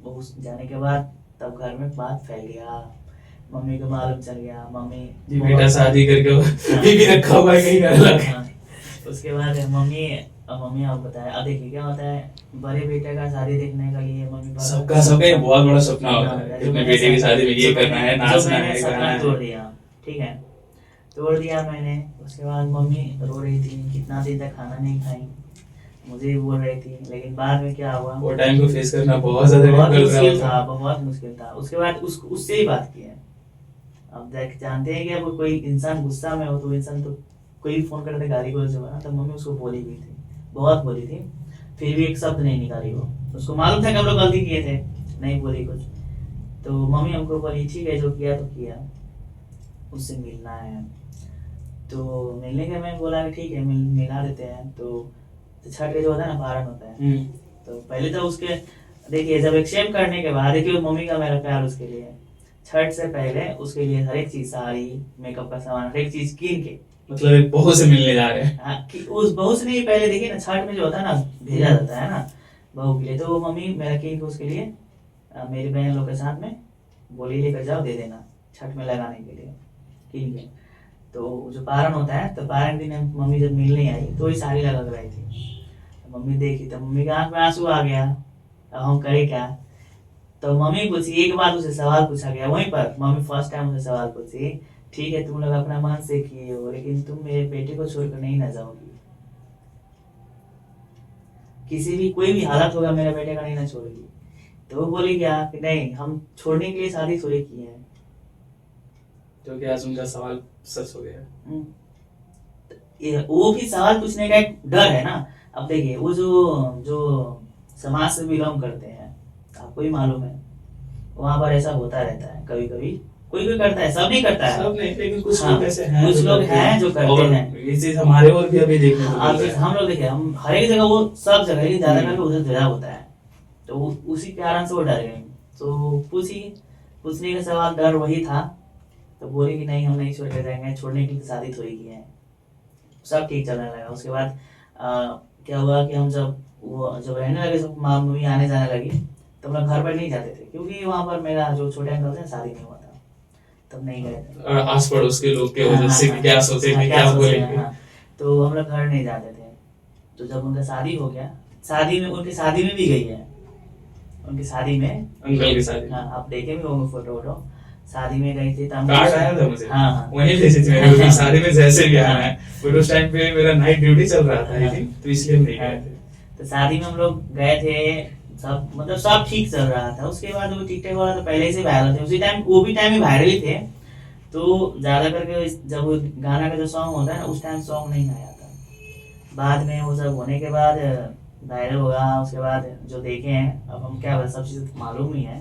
वो उस जाने के बाद तब घर में बात फैल गया, मम्मी को मालूम चल गया। मम्मी बेटा शादी करके बीवी रखा हुआ है कहीं अलग। हाँ, उसके बाद मम्मी आप बताया, अब देखिए क्या होता है, बड़े बेटे का शादी देखने के लिए मम्मी पापा सबका ये बहुत बड़ा सपना होता है कि अपने बेटे की शादी में ये करना है, नाचना है, गाना है। तोड़ दिया, ठीक है, तोड़ दिया मैंने। उसके बाद मम्मी रो रही थी, कितना दिन तक खाना नहीं खाई, मुझे भी बोल रही थी। लेकिन बाद में क्या हुआ, वो टाइम को फेस करना बहुत ज्यादा बहुत difficult रहा मुश्किल होगा। था, बहुत मुश्किल था। उसके बाद उससे ही बात की है। अब देख जानते हैं कि अब कोई इंसान गुस्सा में हो तो इंसान तो कोई भी फोन करते गाली गलौज होगा ना, तो मम्मी उसको बोली भी थी, बहुत बोली थी, फिर भी एक शब्द नहीं निकाली वो। उसको मालूम था कि हम लोग गलती किए थे, नहीं बोली कुछ। तो मम्मी हमको बोली ठीक है जो किया तो किया, उससे मिलना है। तो मिलने के मैं बोला कि ठीक है मिला देते हैं। तो छठ के जो होता है ना, पारण होता है। तो पहले तो उसके देखिए, जब एक्सेप्ट करने के बाद देखिए मम्मी का मेरा प्यार उसके लिए, छठ से पहले उसके लिए हर एक चीज, साड़ी, मेकअप का सामान, हर एक चीज कीन के, मतलब एक बहू से मिलने जा रहे हैं। हाँ, कि उस बहू से नहीं, पहले देखिए ना छठ में जो होता है ना, भेजा जाता है ना बहू के लिए। तो वो मम्मी मेरा कीन के उसके लिए मेरी बहन लोग के साथ में बोली लेकर जाओ, दे देना छठ में लगाने के लिए कीन के। तो जो पारण होता है, तो पारण दिन मम्मी जब मिलने आई तो वही साड़ी लगा कर आई थी। तो मम्मी देखी तो मम्मी के आंख में आंसू आ गया, अब हम करें क्या। तो मम्मी पूछी, एक बात उसे सवाल पूछा गया वहीं पर, मम्मी फर्स्ट टाइम उसे सवाल पूछी, ठीक है तुम लोग अपना मन से किए हो, लेकिन तुम मेरे बेटे को छोड़कर नहीं ना जाओगी, किसी भी कोई भी हालत होगा मेरे बेटे का नहीं ना छोड़ेगी। तो वो बोली क्या कि नहीं, हम छोड़ने के लिए शादी थोड़ी की है। जो कि आज उनका सवाल सच हो गया। वो भी सवाल पूछने का एक डर है ना। अब देखिए वो जो समाज से बिलोंग करते हैं, आपको ही मालूम है, वहां पर ऐसा होता रहता है कभी कभी, कोई कोई करता है, सब नहीं करता है, सब नहीं, लेकिन कुछ हाँ, लोग ऐसे हैं, कुछ लोग हैं जो करते हैं। ये चीज हमारे और भी अभी देखने को आप मिल रहा है। हम लोग देखिए, हम हर एक जगह, वो सब जगह, लेकिन ज्यादा करके उधर ज्यादा होता है। तो उसी कारण से वो डर गए। तो पूछने का सवाल डर वही था। तो बोले कि नहीं हम नहीं छोड़ के जाएंगे, छोड़ने के लिए शादी थोड़ी की है। सब ठीक चलने लगा। उसके बाद क्या हुआ कि हम जब रहने लगे, सब मम्मी आने जाने लगी, तो हम लोग घर पर नहीं जाते थे, क्योंकि वहाँ पर मेरा जो छोटे अंकल थे शादी नहीं हुआ था, तब नहीं गए थे। आस पड़ोस के लोग के वजह से हाँ, क्या सोचेंगे, क्या सोचेंगे, बोलेंगे। हाँ। तो हम लोग घर नहीं जाते थे। तो जब उनका शादी हो गया, शादी में उनकी शादी में भी गई है, उनकी शादी में अंकल के साथ हाँ आप देखे भी होंगे फोटो वोटो, शादी में गई थी तो हम कार्ड आया था मुझे, हाँ हाँ वहीं भेजी थी मैंने उस शादी में जैसे भी आया है, बट उस टाइम पे मेरा नाइट ड्यूटी चल रहा था आई थिंक, तो इसलिए हम नहीं गए थे। तो शादी में हम लोग गए थे, सब मतलब सब ठीक चल रहा था। उसके बाद वो टिकटॉक वाला तो पहले से वायरल थे, उसी टाइम वो भी टाइम में वायरल ही थे। तो ज्यादा करके जब वो गाना का जो सॉन्ग होता है ना उस टाइम सॉन्ग नहीं आया था, बाद में वो सब होने के बाद वायरल होगा। उसके बाद जो देखे हैं, अब हम क्या सब चीज़ मालूम ही है,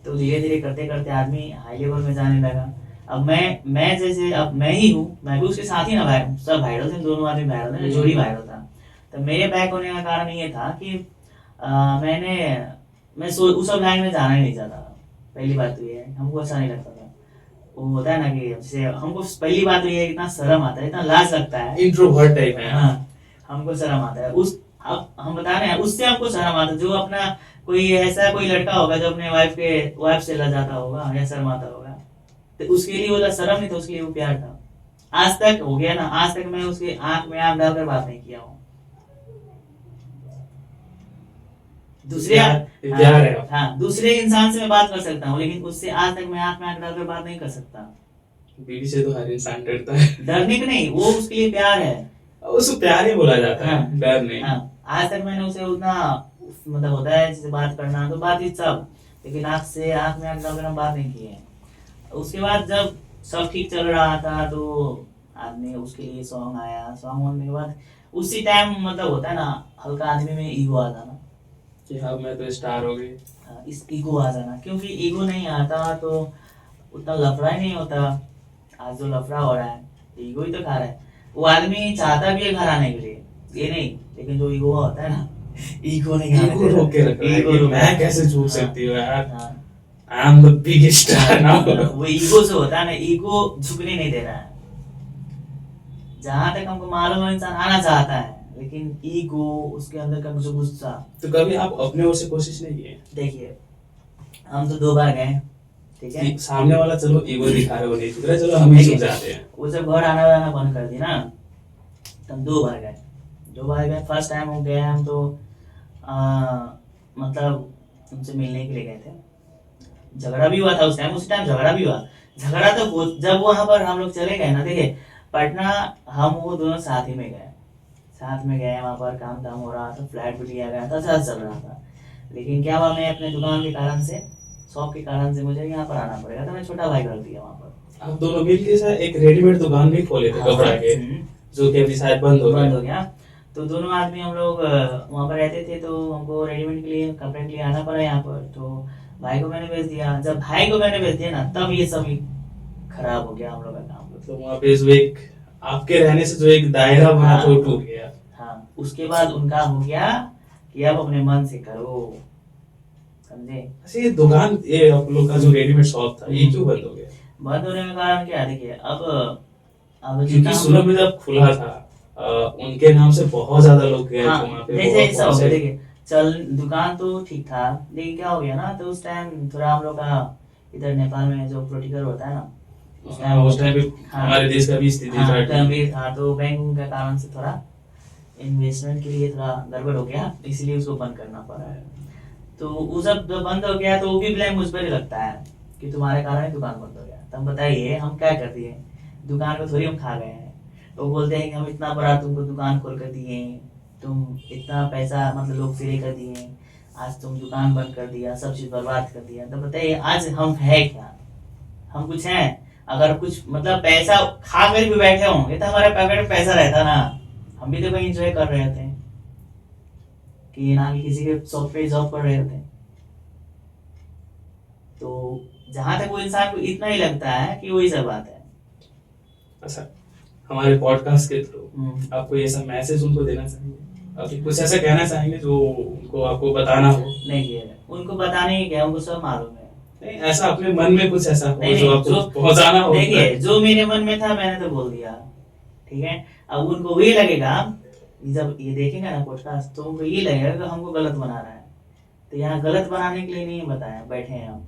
तो धीरे धीरे करते करते आदमी हाई लेवल में जाने लगा। अब मैं जैसे अब मैं ही हूँ, मैं भी उसके साथ ही ना वायरल, सब वायरल थे, दोनों आदमी वायरल थे, जोड़ी वायरल था। तो मेरे बैक होने का कारण ये था कि मैं उस सब लाइन में जाना ही नहीं चाहता था। पहली बात तो ये है, हमको अच्छा नहीं लगता था। वो होता है ना कि जैसे हमको पहली बात तो ये है, इतना शर्म आता है, इतना लाज लगता है, इंट्रोवर्ट टाइप है। हाँ हमको शर्म आता है। उस अब हम बता रहे हैं उससे हमको शर्म आता है, जो अपना कोई ऐसा कोई लड़का होगा जो अपने वाइफ से लजाता होगा या शर्माता होगा, तो उसके लिए वो शर्म नहीं था, उसके लिए वो प्यार था। आज तक हो गया ना, आज तक मैं उसके आंख में आंख डालकर बात नहीं किया हूँ। दूसरे प्यार है। हाँ दूसरे इंसान से मैं बात कर सकता हूँ, लेकिन उससे आज तक मैं आंख में आंख डालकर बात नहीं कर सकता। बीवी से तो हर इंसान डरता है। डरने का नहीं, वो उसके लिए प्यार है, उसको प्यार ही बोला जाता है, हाँ, डर नहीं। हाँ आज तक मैंने उसे उतना मतलब होता है जैसे बात करना तो बात ही सब, लेकिन आंख से आंख में आंख डालकर हम बात नहीं किए। उसके बाद जब सब ठीक चल रहा था तो आदमी उसके लिए सॉन्ग आया, सॉन्ग होने के बाद उसी टाइम मतलब होता है ना हल्का आदमी में ईगो आ जाना कि हाँ मैं तो स्टार हो गई। हाँ, इस ईगो आ जाना, क्योंकि ईगो नहीं आता तो उतना लफड़ा ही नहीं होता। आज जो लफड़ा हो रहा है ईगो ही तो खा रहा है। वो आदमी चाहता भी है घर आने के लिए, ये नहीं, लेकिन जो ईगो होता है ना, ईगो नहीं आने ईगो रोक के रख रहा है कि मैं कैसे झूठ सकती हूँ यार, I am the big star now. वो ईगो से होता है ना, ईगो झुकने नहीं दे रहा है। जहां तक हमको मालूम है इंसान आना चाहता है, लेकिन ईगो उसके अंदर का मुझे गुस्सा। तो कभी आप अपने ओर से कोशिश नहीं किए? देखिए हम तो 2 बार गए, ठीक है, कि सामने वाला चलो ईगो दिखा रहे हो नहीं दिख रहा, चलो हम ही चुप जाते हैं। वो जब घर आना जाना बंद कर दी ना, तब 2 बार गए, 2 बार गए। फर्स्ट टाइम हो गया हम तो मतलब उनसे मिलने के लिए गए थे। झगड़ा भी हुआ था उस टाइम, झगड़ा भी हुआ। झगड़ा तो जब वहां पर हम लोग चले गए ना, देखिए पटना हम वो दोनों साथ ही में गए, साथ में गए, वहां पर काम धाम हो रहा था, फ्लैट भी लिया गया था, साथ चल रहा था। लेकिन क्या हुआ, मैं अपने दुकान के कारण से, शॉप के कारण से मुझे यहाँ पर आना पड़ेगा, तो मैं छोटा भाई कर दिया वहाँ पर। आप दोनों मिलके शायद एक रेडीमेड दुकान भी खोले थे कपड़ा के, जो कि अभी शायद बंद हो गया। तो दोनों आदमी हम लोग वहाँ पर रहते थे, तो हमको रेडीमेड के लिए कपड़े के लिए आना पड़ा यहाँ पर। तो भाई को मैंने भेज दिया, जब भाई को मैंने भेज दिया ना, तब ये सब खराब हो गया हम लोग का काम। तो वहाँ पे जो एक आपके रहने से जो एक दायरा बना था वो टूट गया। हाँ उसके बाद उनका हो गया कि अब अपने मन से करो, समझे। अच्छा ये दुकान, ये आप लोग का जो रेडीमेड शॉप था, ये क्यों बंद हो गया? बंद होने का कारण क्या है, देखिए अब क्योंकि सुलभ में जब खुला था उनके नाम से बहुत ज्यादा लोग गए थे वहाँ पे। जैसे ऐसा हो गया, देखिए चल दुकान तो ठीक था, लेकिन क्या हो गया ना, तो उस टाइम थोड़ा हम लोग का इधर नेपाल में जो पोलिटिकल होता है ना, उस टाइम पे हमारे देश का भी स्थिति गंभीर था, तो बैंक के कारण से थोड़ा इन्वेस्टमेंट के लिए थोड़ा गड़बड़ हो गया, इसलिए उसको बंद करना पड़ा है। तो वो जब बंद हो गया तो वो भी ब्लेम मुझ पर ही लगता है कि तुम्हारे कारण ही दुकान बंद हो गया। तब बताइए हम क्या कर दिए, दुकान को थोड़ी हम खा गए हैं। वो बोलते हैं कि हम इतना बड़ा तुमको दुकान खोल कर दिए, तुम इतना पैसा मतलब लोग से लेकर दिए, आज तुम दुकान बंद कर दिया, सब चीज बर्बाद कर दिया। तो बताइए आज हम है क्या, हम कुछ हैं? अगर कुछ मतलब पैसा खा कर भी बैठे होंगे तो हमारे पॉकेट में पैसा रहता ना, हम भी तो कहीं एंजॉय कर रहे थे कि ना कि किसी के शॉप पे जॉब कर रहे थे। तो जहां तक वो इंसान को इतना ही लगता है कि वही सब बात है। अच्छा हमारे पॉडकास्ट के थ्रू आपको ये सब मैसेज उनको देना चाहिए, आप कुछ ऐसा कहना चाहेंगे जो उनको आपको बताना हो? नहीं उनको बताने ही क्या, उनको सब मालूम है। नहीं ऐसा अपने मन में कुछ ऐसा हो जो आपको पहुंचाना हो? देखिए जो मेरे मन में था मैंने तो बोल दिया, ठीक है। अब उनको ये लगेगा, जब ये देखेंगे ना पॉडकास्ट, तो उनको ये लगेगा कि हमको गलत बना रहा है। तो यहाँ गलत बनाने के लिए नहीं बताया बैठे हैं हम,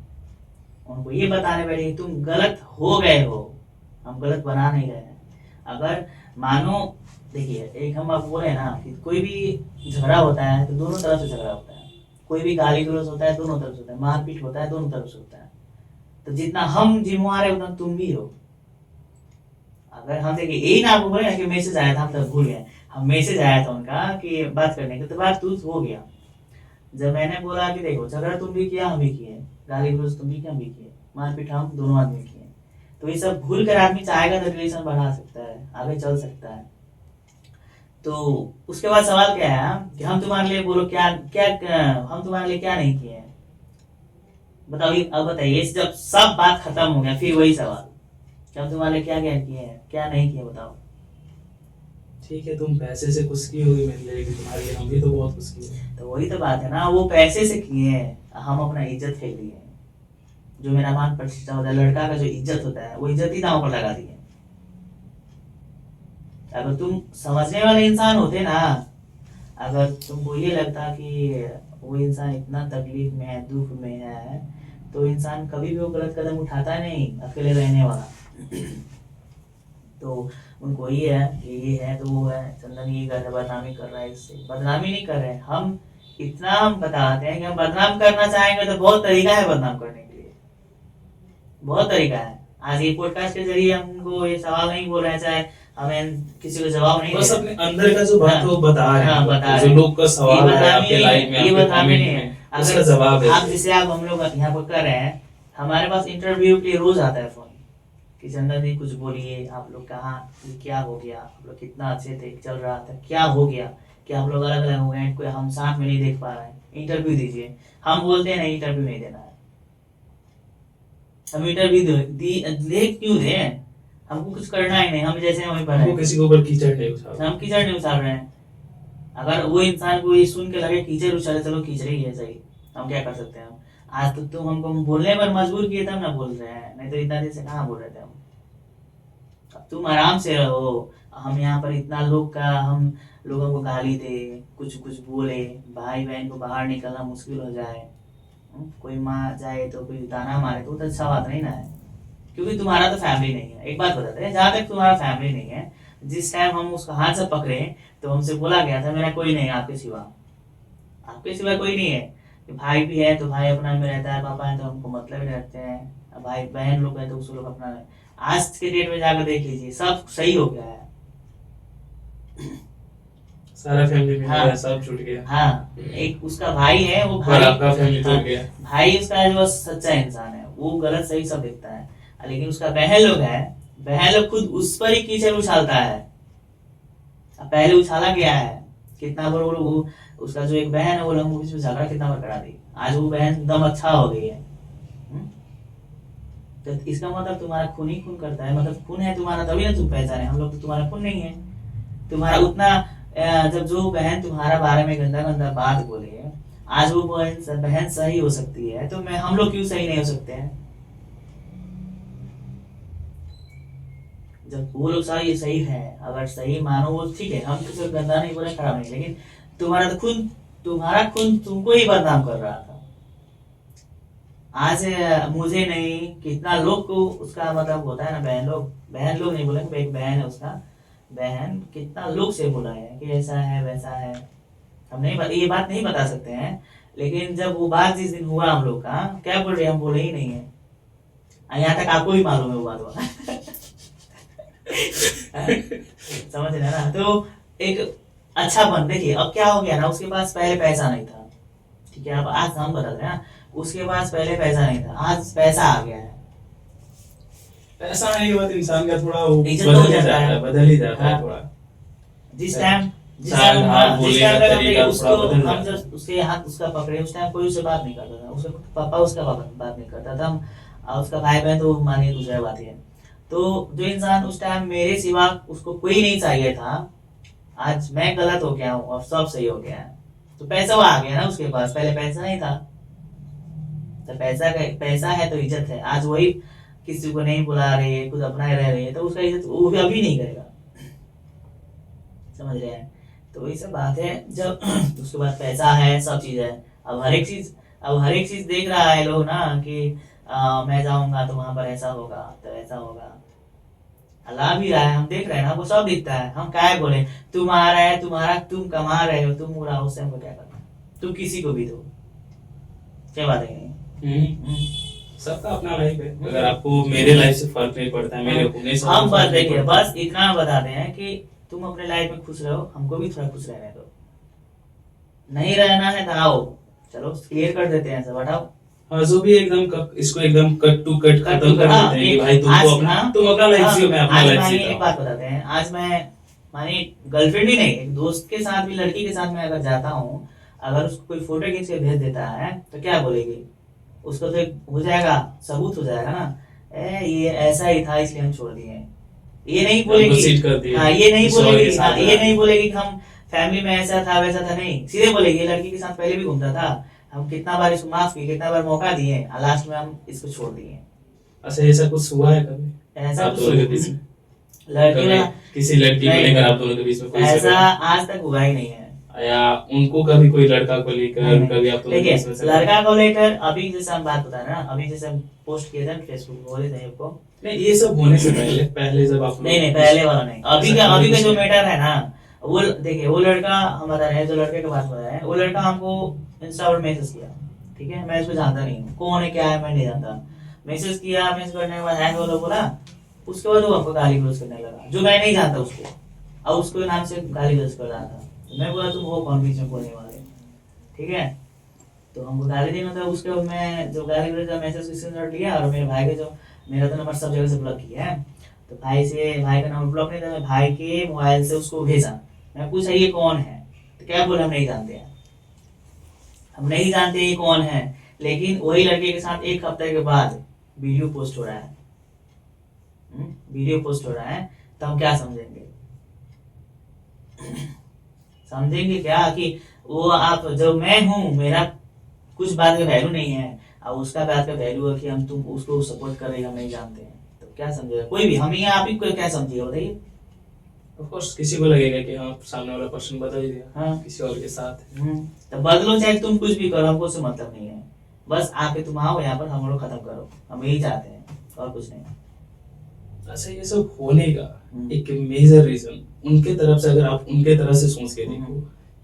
उनको ये बताने बैठे तुम गलत हो गए हो, हम गलत बना नहीं रहे हैं। अगर मानो देखिए, एक हम आपको बोले ना कि कोई भी झगड़ा होता है तो दोनों तरफ से झगड़ा होता है, कोई भी गाली गलौज होता है दोनों तरफ से होता है, मारपीट होता है दोनों तरफ से होता है। तो जितना हम जिम्मेवार है उतना तुम भी हो। अगर हम देखिए, यही ना आपको बोले ना कि मैसेज आया था, हम तब भूल गए, हम मैसेज आया था उनका कि बात करने की, तो बात तू हो गया। जब मैंने बोला कि देखो झगड़ा तुम भी किया हम भी किए, गाली गलौज तुम भी किया हम भी किए, मारपीट हम दोनों आदमी किए, तो ये सब भूल कर आदमी चाहेगा तो रिलेशन बढ़ा सकता है, आगे चल सकता है। तो उसके बाद सवाल क्या है कि हम तुम्हारे लिए बोलो क्या क्या हम तुम्हारे लिए क्या नहीं किए हैं, बताओ। अब बताइए, जब सब बात खत्म हो गया फिर वही सवाल कि हम तुम्हारे लिए क्या क्या किए हैं, क्या नहीं किए, बताओ। ठीक है, तुम पैसे से कुछ की होगी मेरे लिए, लेकिन तुम्हारे लिए हम भी तो बहुत कुछ किए। तो वही तो बात है ना, वो पैसे से किए हैं, हम अपना इज्जत फेंक दिए। जो मेरा मान प्रतिष्ठा होता है, लड़का का जो इज्जत होता है, वो इज्जत ही दांव पर लगा दिए। अगर तुम समझने वाले इंसान होते ना, अगर तुमको ये लगता कि वो इंसान इतना तकलीफ में है, दुख में है, तो इंसान कभी भी वो गलत कदम उठाता नहीं, अकेले रहने वाला। तो उनको ये है कि ये है तो वो है, चंदन ये कर रहा है, बदनामी कर रहा है, इससे बदनामी नहीं कर रहे हम। इतना हम बताते हैं कि हम बदनाम करना चाहेंगे तो बहुत तरीका है बदनाम करने के लिए, बहुत तरीका है। आज ये पॉडकास्ट के जरिए हमको ये सवाल नहीं बोल रहे हैं, चाहे हमें किसी को जवाब नहीं बस दे अपने अंदर का जो बात वो बता रहे हैं, हाँ, बता जो रहे लोग का सवाल है आपके लाइफ में, ये आपके बदनामी कमेंट नहीं है। में, उसका जवाब है। आप जैसे आप हम लोग यहाँ पर कर रहे हैं, हमारे पास इंटरव्यू के लिए रोज आता है फोन कि चंदन जी कुछ बोलिए, आप लोग कहाँ, क्या हो गया, आप लोग कितना अच्छे थे, चल रहा था, क्या हो गया, कि आप लोग अलग अलग हो गए, कोई हम साथ में नहीं देख पा रहे हैं, इंटरव्यू दीजिए। हम बोलते हैं नहीं, इंटरव्यू नहीं देना है। हम इंटरव्यू दे क्यों दें, हमको कुछ करना ही नहीं, हम जैसे हैं वही पर हमको किसी के ऊपर कीचड़ नहीं उछाल, हम कीचड़ नहीं उछाल रहे हैं। अगर वो इंसान को ये सुन के लगे कीचड़ उछाले, चलो कीचड़ ही है सही, हम क्या कर सकते हैं। आज तो तुम हमको बोलने पर मजबूर किए तब ना बोल रहे हैं, नहीं तो इतना देर से कहाँ बोल रहे थे हम। अब तुम आराम से रहो, हम यहाँ पर इतना लोग का हम लोगों को गाली दे, कुछ कुछ बोले, भाई बहन को बाहर निकलना मुश्किल हो जाए, कोई माँ जाए तो कोई ताना मारे, तो अच्छा बात नहीं ना है। क्योंकि तुम्हारा तो फैमिली नहीं है। एक बात बताते हैं, जहाँ तक तुम्हारा फैमिली नहीं है, जिस टाइम हम उसका हाथ से पकड़े तो हमसे बोला गया था मेरा कोई नहीं आपके सिवा, आपके सिवा कोई नहीं है। भाई भी है तो भाई अपना में रहता है, पापा है तो हमको मतलब ही रहते हैं, भाई बहन लोग है तो उस लोग अपना है। आज के डेट में जाकर देख लीजिए, सब सही हो गया है, सारा फैमिली में हाँ, सब छूट गया। हाँ, एक उसका भाई है, वो और भाई आपका फैमिली टूट हाँ, गया। भाई उसका जो सच्चा इंसान है, वो गलत सही सब देखता है। लेकिन उसका बहन लोग है, बहन लोग खुद उस पर ही कीचड़ उछालता है। अब पहले उछाला गया है, कितना बार वो उसका जो एक बहन है वो लोग बीच में झगड़ा कितना बार करा दी, आज वो बहन एकदम अच्छा हो गई है। तो इसका मतलब तुम्हारा खून ही खून करता है, मतलब खून है तुम्हारा तभी ना तुम पहचाने, हम लोग तो तुम्हारा खून नहीं है। तुम्हारा उतना जब जो बहन तुम्हारा बारे में गंदा गंदा बात बोले, आज वो बहन सही हो सकती है, तो मैं हम लोग क्यों सही नहीं हो सकते हैं। जब वो लोग सही है, अगर सही मानो वो ठीक है, हम तो गंदा नहीं बोले, खराब नहीं, लेकिन तुम्हारा खून तुमको ही बदनाम कर रहा था। आज मुझे नहीं, कितना लोग को उसका मतलब होता है ना, बहन लोग नहीं बोले, एक बहन है उसका, बहन कितना लोग से बोला है कि ऐसा है वैसा है। हम नहीं ये बात नहीं बता सकते हैं, लेकिन जब वो बात जिस दिन हुआ हम लोग का, क्या बोल रहे हम बोले ही नहीं है, यहाँ तक आपको भी मालूम है वो बात हुआ। समझ रहे ना। तो एक अच्छा बन, देखिए अब क्या हो गया ना, उसके पास पहले पैसा नहीं था, ठीक है, अब आज हम बता रहे हैं, उसके पास पहले पैसा नहीं था, आज पैसा आ गया है। पैसा आने के बाद इंसान का थोड़ा इज्जत हो जाता है, बदल ही जाता है थोड़ा। जिस टाइम उसके हाथ उसका पकड़े, उस टाइम कोई उससे बात नहीं करता था, उसके पापा उसका बात नहीं करता था, और उसका भाई बहन तो मानिए दूसरी बात है। तो जो इंसान उस टाइम मेरे सिवा उसको कोई नहीं चाहिए था, आज मैं गलत हो गया हूँ और सब सही हो गया है, तो पैसा वो आ गया ना उसके पास, पहले पैसा नहीं था। तो पैसा है तो इज्जत है, आज वही किसी को नहीं बुला रहे, खुद अपना रह रहे, तो उसका इज्जत वो भी अभी नहीं करेगा। समझ रहे हैं। तो वही सब बात है, जब उसके बाद पैसा है, सब चीज है, अब हर एक चीज देख रहा है लोग ना कि मैं जाऊंगा तो वहां पर ऐसा होगा तो ऐसा होगा। ला भी रहा है, हम देख रहे हैं, हमको सब दिखता है, हम क्या बोले तुम आ रहा है, तुम्हारा तुम कमा रहे हो, तुम उड़ा, उससे हमको क्या करना, तुम किसी को भी दो, क्या बात है। सबका अपना लाइफ है, अगर आपको मेरे लाइफ से फर्क नहीं पड़ता है, मेरे होने से हम बस फर्क नहीं देखिए, पड़ता। बस इतना बताते हैं कि तुम अपने लाइफ में खुश रहो, हमको भी थोड़ा खुश रहने दो, नहीं रहना है तो आओ, चलो क्लियर कर देते हैं सब, हटाओ। हाँ, जो भी इसको एकदम कट टू कट खत्म कर हाँ, देते हैं कि भाई तुम अपना लाइफ जियो, मैं अपना आज लाइफ मानिए जीता एक हूँ। बात बताते हैं, आज मैं मानिए गर्लफ्रेंड ही नहीं, एक दोस्त के साथ भी, लड़की के साथ मैं अगर जाता हूँ, अगर उसको कोई फोटो खींच के भेज देता है तो क्या बोलेगी, उसको तो एक हो जाएगा, सबूत हो जाएगा ना, ये ऐसा ही था इसलिए हम छोड़ दिए, ये नहीं Proceed कर बोलेगी। दिए, हाँ, ये नहीं किसी और के बोलेगी, साथ हाँ, ये रहा। नहीं बोलेगी कि हम फैमिली में ऐसा था वैसा था, नहीं, सीधे बोलेगी ये लड़की के साथ पहले भी घूमता था, हम कितना बार इसको माफ किए, कितना बार मौका दिए, लास्ट में हम इसको छोड़ दिए। अच्छा, ऐसा कुछ हुआ है कभी ऐसा आप कुछ दोनों के बीच में? लड़की कभी वाला किसी लड़की को नहीं, लेकर आप दोनों के बीच में कोई ऐसा झगड़ा, आज तक हुआ ही नहीं है। या उनको कभी कोई लड़का को नहीं, लेकर नहीं। कभी आप दोनों के बीच में देखिए, झगड़ा? लड़का को लेकर अभी जैसे हम बात बता रहे हैं ना, अभी जैसे हम पोस्ट किए थे फेसबुक पे, बोले थे आपको, नहीं, ये सब होने से पहले पहले जब आप नहीं नहीं, पहले वाला नहीं, अभी का जो कुछ- मैटर है ना, वो देखिए, वो लड़का हम बता रहे हैं, जो लड़के की बात बता रहे हैं, वो लड़का हमको इंस्टा पर मैसेज किया, ठीक है, मैं इसको जानता नहीं हूँ, कौन है क्या है मैं नहीं जानता, मैसेज किया, मैसेज करने के बाद हैंड बोलो बोला, उसके बाद वो हमको गाली गलौज करने लगा, जो मैं नहीं जानता उसको, और उसको नाम से गाली गलौज कर रहा था, तो मैं बोला तुम हो कौन बीच में बोलने वाले, ठीक है, तो हमको गाली देना था, उसके बाद मैं जो गाली गलौज का मैसेज स्क्रीनशॉट लिया, और मेरे भाई के जो, मेरा तो नंबर सब जगह से ब्लॉक किया है, तो भाई का नंबर ब्लॉक नहीं था, मैं भाई के मोबाइल से उसको भेजा, मैं पूछा ये कौन है, तो क्या बोला हम नहीं जानते हैं, हम नहीं जानते ये कौन है, लेकिन वही लड़के के साथ एक हफ्ते के बाद वीडियो पोस्ट हो रहा है, वीडियो पोस्ट हो रहा है, तो हम क्या समझेंगे, समझेंगे क्या कि वो आप, जो मैं हूं, मेरा कुछ बात का वैल्यू नहीं है, और उसका बात का वैल्यू है कि हम तुम उसको सपोर्ट कर रहे हैं, हम नहीं जानते हैं, तो क्या समझेगा कोई भी, हम ही आप ही को क्या समझिएगा बताइए। ऑफ कोर्स किसी को लगेगा कि हाँ, सामने वाला पर्सन बता ही दिया, हाँ, किसी और के साथ है। तो बदलो चाहे तुम कुछ भी करो, हमको उससे मतलब नहीं है, बस आके तुम आओ यहाँ पर, हम लोग खत्म करो, हम यही चाहते हैं और कुछ नहीं। अच्छा, ये सब होने का एक मेजर रीजन उनके तरफ से, अगर आप उनके तरफ से सोच के देखो,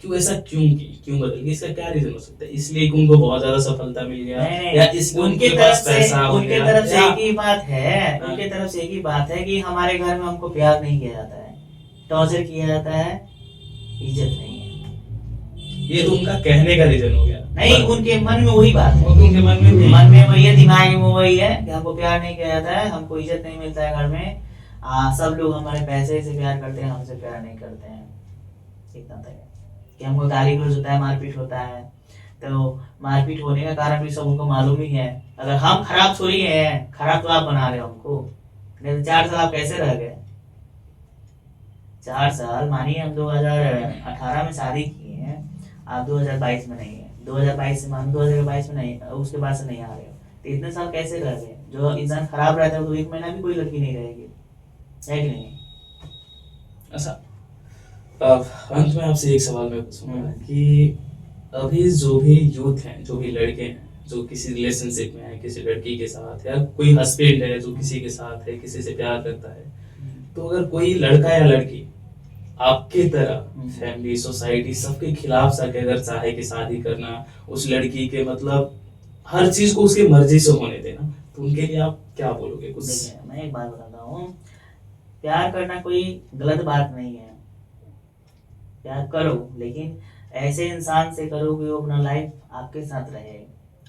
क्यों ऐसा क्यों बदल गई, इसका क्या रीजन हो सकता है? इसलिए कि उनको बहुत ज्यादा सफलता मिल गया, या इसलिए उनके उनके तरफ पास से, पैसा हो उनके गया, तरफ से या- एक ही बात है, हाँ। उनके तरफ से एक ही बात है कि हमारे घर में हमको प्यार नहीं किया जाता है, टॉर्चर किया जाता है, इज्जत नहीं है। ये तो उनका कहने का रीजन हो गया, नहीं, उनके मन में वही बात है, उनके मन में वही है, दिमाग में वही है कि हमको प्यार नहीं किया जाता है, हमको इज्जत नहीं मिलता है घर में, सब लोग हमारे पैसे से प्यार करते हैं, हमसे प्यार नहीं करते हैं, इतना तक है कि हमको गाली गलौज होता है, मारपीट होता है, तो मारपीट होने का कारण भी सब उनको मालूम ही है, अगर हम खराब थोड़ी है, खराब तो आप बना रहे हो हमको, नहीं तो 4 साल आप कैसे रह गए, 4 साल, मानिए हम 2018 में शादी किए हैं, आप 2022 में नहीं है, 2022 से मान 2022 में नहीं, उसके बाद से नहीं आ रहे हो, तो इतने साल कैसे रह गए, जो इंसान खराब रहता है तो 1 महीना भी कोई लड़की नहीं रहेगी, है कि नहीं। अच्छा, अब अंत में आपसे एक सवाल मैं पूछूंगा कि अभी जो भी यूथ हैं, जो भी लड़के हैं, जो किसी रिलेशनशिप में है किसी लड़की के साथ, या कोई हस्बैंड है जो किसी के साथ है, किसी से प्यार करता है, तो अगर कोई लड़का या लड़की आपके तरह फैमिली सोसाइटी सबके खिलाफ सा अगर चाहे कि शादी करना, उस लड़की के मतलब हर चीज को उसकी मर्जी से होने देना, तो उनके लिए आप क्या बोलोगे कुछ? देखिए, मैं एक बात बताता हूँ, प्यार करना कोई गलत बात नहीं है, प्यार करो, लेकिन ऐसे इंसान से करो कि वो अपना लाइफ आपके साथ रहे,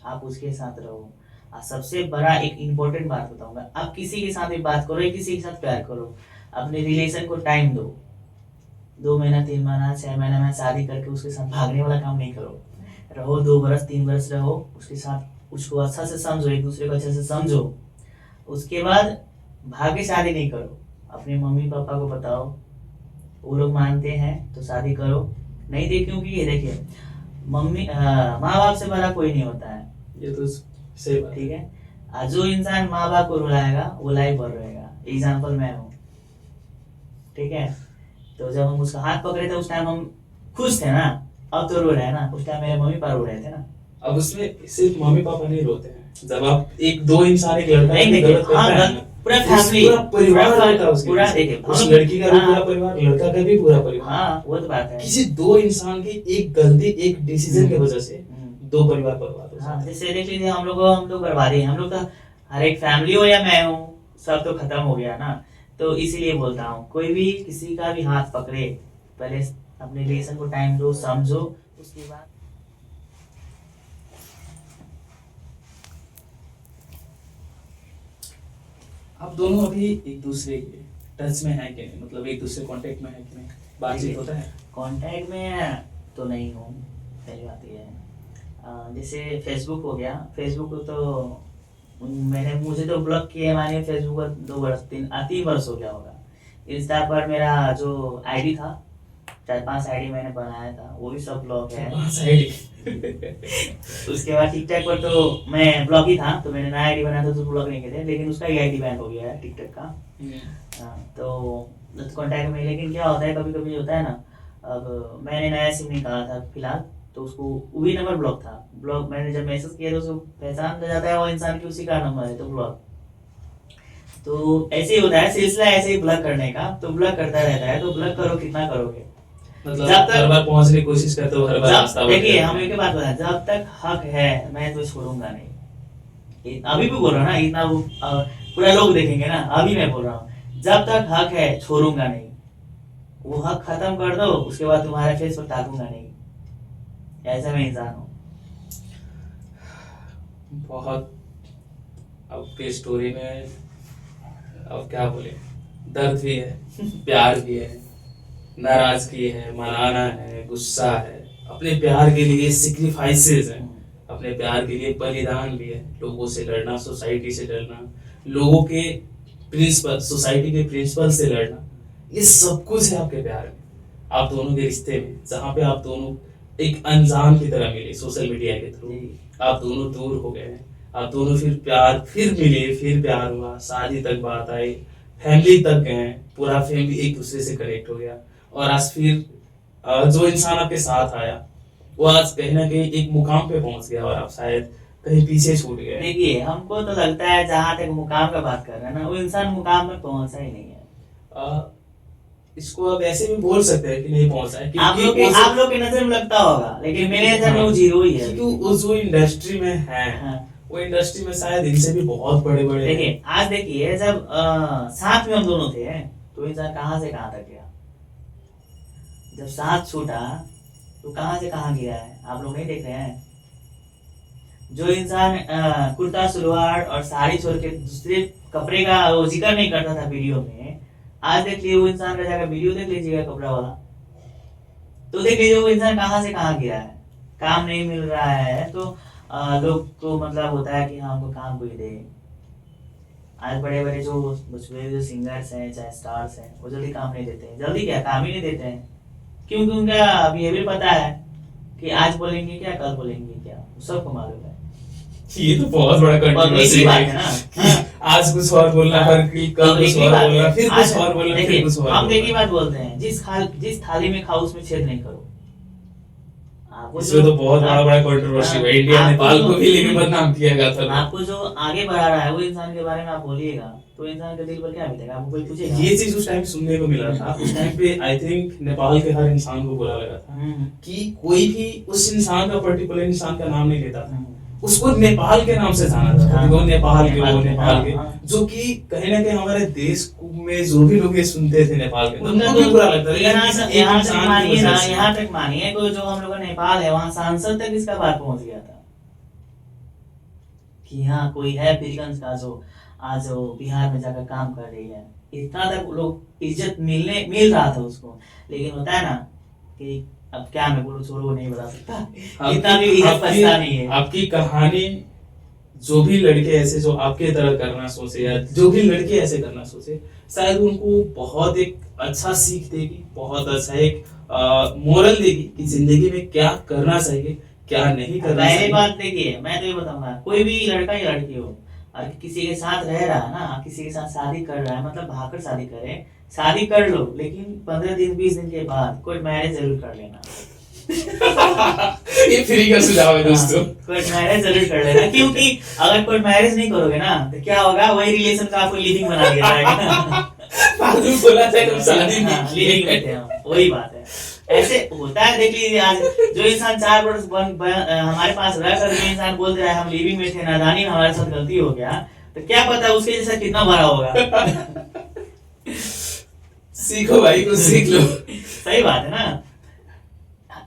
आप उसके साथ रहो, और सबसे बड़ा एक इम्पोर्टेंट बात बताऊंगा, आप किसी के साथ भी बात करो या किसी के साथ प्यार करो, अपने रिलेशन को टाइम दो, 2 महीना 3 महीना 6 महीना में शादी करके उसके साथ भागने वाला काम नहीं करो, रहो 2 बरस 3 बरस रहो उसके साथ, उसको अच्छा से समझो, एक दूसरे को अच्छे से समझो, उसके बाद भागे शादी नहीं करो, अपने मम्मी पापा को बताओ, वो लोग मानते हैं तो शादी करो, नहीं दे, क्योंकि ये देखिए, माँ बाप से बड़ा कोई नहीं होता है, ये तो सही बात ठीक है, जो इंसान माँ बाप को रुलाएगा वो लाइफ भर रहेगा, एग्जाम्पल मैं हूँ, ठीक है, तो जब हम उसका हाथ पकड़े थे उस टाइम हम खुश थे ना, अब तो रो रहे हैं ना, उस टाइम मेरे मम्मी पापा रो रहे थे ना। अब उसमें सिर्फ मम्मी पापा नहीं रोते हैं, जब आप एक दो इंसान एक लड़का नहीं देखिए, गलत करता हाँ, है ना, पूरा फैमिली, पूरा परिवार होता है उसके पूरा पीछे। देखिए उस हम- लड़की का भी हाँ, पूरा परिवार, लड़का का भी पूरा परिवार। हाँ वो तो बात है। किसी दो इंसान की एक गलती, एक डिसीजन की वजह से दो परिवार बर्बाद हो हाँ जाते हैं। जैसे देख लीजिए हम लोग बर्बादी है, हम लोग तो हर एक फैमिली हो या मैं हूँ सब तो खत्म हो गया ना। तो इसीलिए बोलता हूँ कोई भी किसी का भी हाथ पकड़े, पहले अपने रिलेशन को टाइम दो, समझो, उसके बाद आप दोनों अभी एक दूसरे के टच में है कि नहीं, मतलब एक दूसरे कांटेक्ट में है कि नहीं, बातचीत होता है? कांटेक्ट में तो नहीं हूँ, पहली बात ये है। जैसे फेसबुक हो गया, फेसबुक तो मैंने, मुझे तो ब्लॉक किए मानिए फेसबुक पर 2 वर्ष 3 वर्ष हो गया होगा। इंस्टा पर मेरा जो आईडी था, 4-5 आईडी मैंने बनाया था, वो भी सब ब्लॉक है। उसके बाद टिकटॉक पर तो मैं ब्लॉक ही था, तो मैंने नया आईडी बनाया था तो ब्लॉक नहीं किए थे, लेकिन उसका ही आईडी बैन हो गया है टिकटॉक का। तो कॉन्टैक्ट में, लेकिन क्या होता है कभी कभी होता है ना, अब मैंने नया सिम निकाला था फिलहाल, तो उसको वही नंबर ब्लॉक था, ब्लॉक मैंने जब मैसेज किया तो उसको पहचान हो जाता है वो इंसान की, उसी का नंबर है तो ब्लॉक। तो ऐसे ही होता है सिलसिला, ऐसे ही ब्लॉक करने का, तो ब्लॉक करता रहता है, तो ब्लॉक करो कितना करोगे, मतलब जब तक हर बार पहुंचने की कोशिश करते हो, हर बार रास्ता जब बदल देखिए जाता हम है। एक बात बताएं, जब तक हक है मैं तो छोड़ूंगा नहीं। अभी भी बोल रहा हूँ ना, इतना वो पूरा लोग देखेंगे ना, अभी मैं बोल रहा हूँ जब तक हक है छोड़ूंगा नहीं। वो हक खत्म कर दो, उसके बाद तुम्हारे फेस पर ताकूंगा नहीं, ऐसा मैं इंसान हूँ। बहुत आपके स्टोरी में अब क्या बोले, दर्द भी है, प्यार भी है, नाराजगी है, मनाना है, गुस्सा है, अपने प्यार के लिए सिक्रिफाइसेस हैं, अपने प्यार के लिए बलिदान भी है, लोगों से लड़ना, सोसाइटी से लड़ना, लोगों के प्रिंसिपल, सोसाइटी के प्रिंसिपल से लड़ना, ये सब कुछ है आपके प्यार में, आप दोनों के रिश्ते में, जहाँ पे आप दोनों एक अनजान की तरह मिले सोशल मीडिया के थ्रू, आप दोनों दूर हो गए हैं, आप दोनों फिर प्यार, फिर मिले, फिर प्यार हुआ, शादी तक बात आई, फैमिली तक गए, पूरा फैमिली एक दूसरे से कनेक्ट हो गया, और आज फिर जो इंसान आपके साथ आया वो आज कहीं ना कहीं एक मुकाम पे पहुंच गया और आप शायद कहीं पीछे छूट गए। देखिए हमको तो लगता है जहां तक मुकाम का बात कर रहे हैं ना, वो इंसान मुकाम में पहुंचा ही नहीं है। इसको आप ऐसे भी बोल सकते हैं कि नहीं पहुंचा है, आप लोग की नजर में लगता होगा, लेकिन मेरे नजर में वो जीरो ही है। क्योंकि उस जो इंडस्ट्री में है, वो इंडस्ट्री में शायद इनसे भी बहुत बड़े बड़े देखिए आज देखिए जब साथ में हम दोनों थे तो इंसान कहां से कहां तक गया, जब साथ छूटा तो कहां से कहां गया है, आप लोग नहीं देख रहे हैं। जो इंसान कुर्ता सलवार और साड़ी छोड़ के दूसरे कपड़े का वो जिक्र नहीं करता था वीडियो में, आज देख लीजिए वो इंसान का जाकर वीडियो देख लीजिएगा कपड़ा वाला, तो देख लीजिए वो इंसान कहां से कहां गया है। काम नहीं मिल रहा है तो लोग को मतलब होता है कि हाँ हमको काम कोई दे। आज बड़े बड़े जो भोजपुरी जो सिंगर्स हैं चाहे स्टार्स हैं, वो जल्दी काम नहीं देते हैं, जल्दी क्या काम ही नहीं देते हैं, क्योंकि उनका बिहेवियर पता है कि आज बोलेंगे क्या कल बोलेंगे क्या, सबको मालूम है। ये तो बहुत बड़ा कंट्रोवर्सी बात है ना। आज कुछ और बोलना, कल कुछ और बोलना, फिर कुछ और बोलना, फिर कुछ और हम एक ही बात बोलते हैं, जिस थाली में खाओ उसमें छेद नहीं करो। इसमें तो बहुत बड़ा कंट्रोवर्सी है, इंडिया नेपाल को भी लेके बदनाम किया गया था। आपको जो आगे बढ़ा रहा है वो इंसान के बारे में आप बोलिएगा तो इंसान के दिल पर क्या बीतेगा, आपको कोई पूछेगा। ये चीज उस टाइम सुनने को मिला था, उस टाइम पे आई थिंक नेपाल के हर इंसान को बुरा लगा था कि कोई भी उस इंसान का, पर्टिकुलर इंसान का नाम नहीं लेता था, उसको नेपाल के नाम से जाना जाता था, वो नेपाल के, जो कि कहीं ना कहीं हमारे देश में जो भी लोग ये सुनते थे नेपाल के, उनको भी बुरा लगता था। यहाँ तक मानिए तो जो हम लोग का नेपाल है वहाँ सांसद तक इसका बात पहुंच गया था कि हाँ कोई है पीरगंज का जो आज वो बिहार में जाकर काम कर रही है, इतना तक लोग इज्जत मिल रहा था उसको। लेकिन होता है ना कि अब क्या मैं बोलूं, छोड़ो नहीं बता सकता, इतना भी इज्जत बचता नहीं है। आपकी कहानी जो भी लड़के ऐसे जो आपके तरह करना सोचे या जो भी लड़के ऐसे करना सोचे, शायद उनको बहुत एक अच्छा सीख देगी, बहुत अच्छा एक मोरल देगी कि जिंदगी में क्या करना चाहिए, क्या नहीं करना चाहिए। पहली बात देखिए मैं तो ये बताऊंगा, कोई भी लड़का या लड़की हो और किसी के साथ रह रहा है ना, किसी के साथ शादी कर रहा है, मतलब भागकर शादी करे, शादी कर लो, लेकिन 15 दिन 20 दिन के बाद कोई मैरिज जरूर कर लेना। ये फ्री का सुझाव है दोस्तों। कोर्ट मैरिज जरूर कर लेना, क्योंकि अगर कोर्ट मैरिज नहीं करोगे ना तो क्या होगा, वही रिलेशन का आपको लिविंग बना दिया जाएगा। फालतू बोला था तुम शादी लिविंग में थे हम, वही बात है। ऐसे होता है, देख लीजिए आज जो इंसान 4 वर्ष हमारे पास रह कर जो इंसान बोल रहा है हम लिविंग में थे, नादानी में हमारे साथ गलती हो गया, तो क्या पता उसके जैसा कितना बड़ा होगा। सीखो भाई, कुछ सीख लो। सही बात है ना,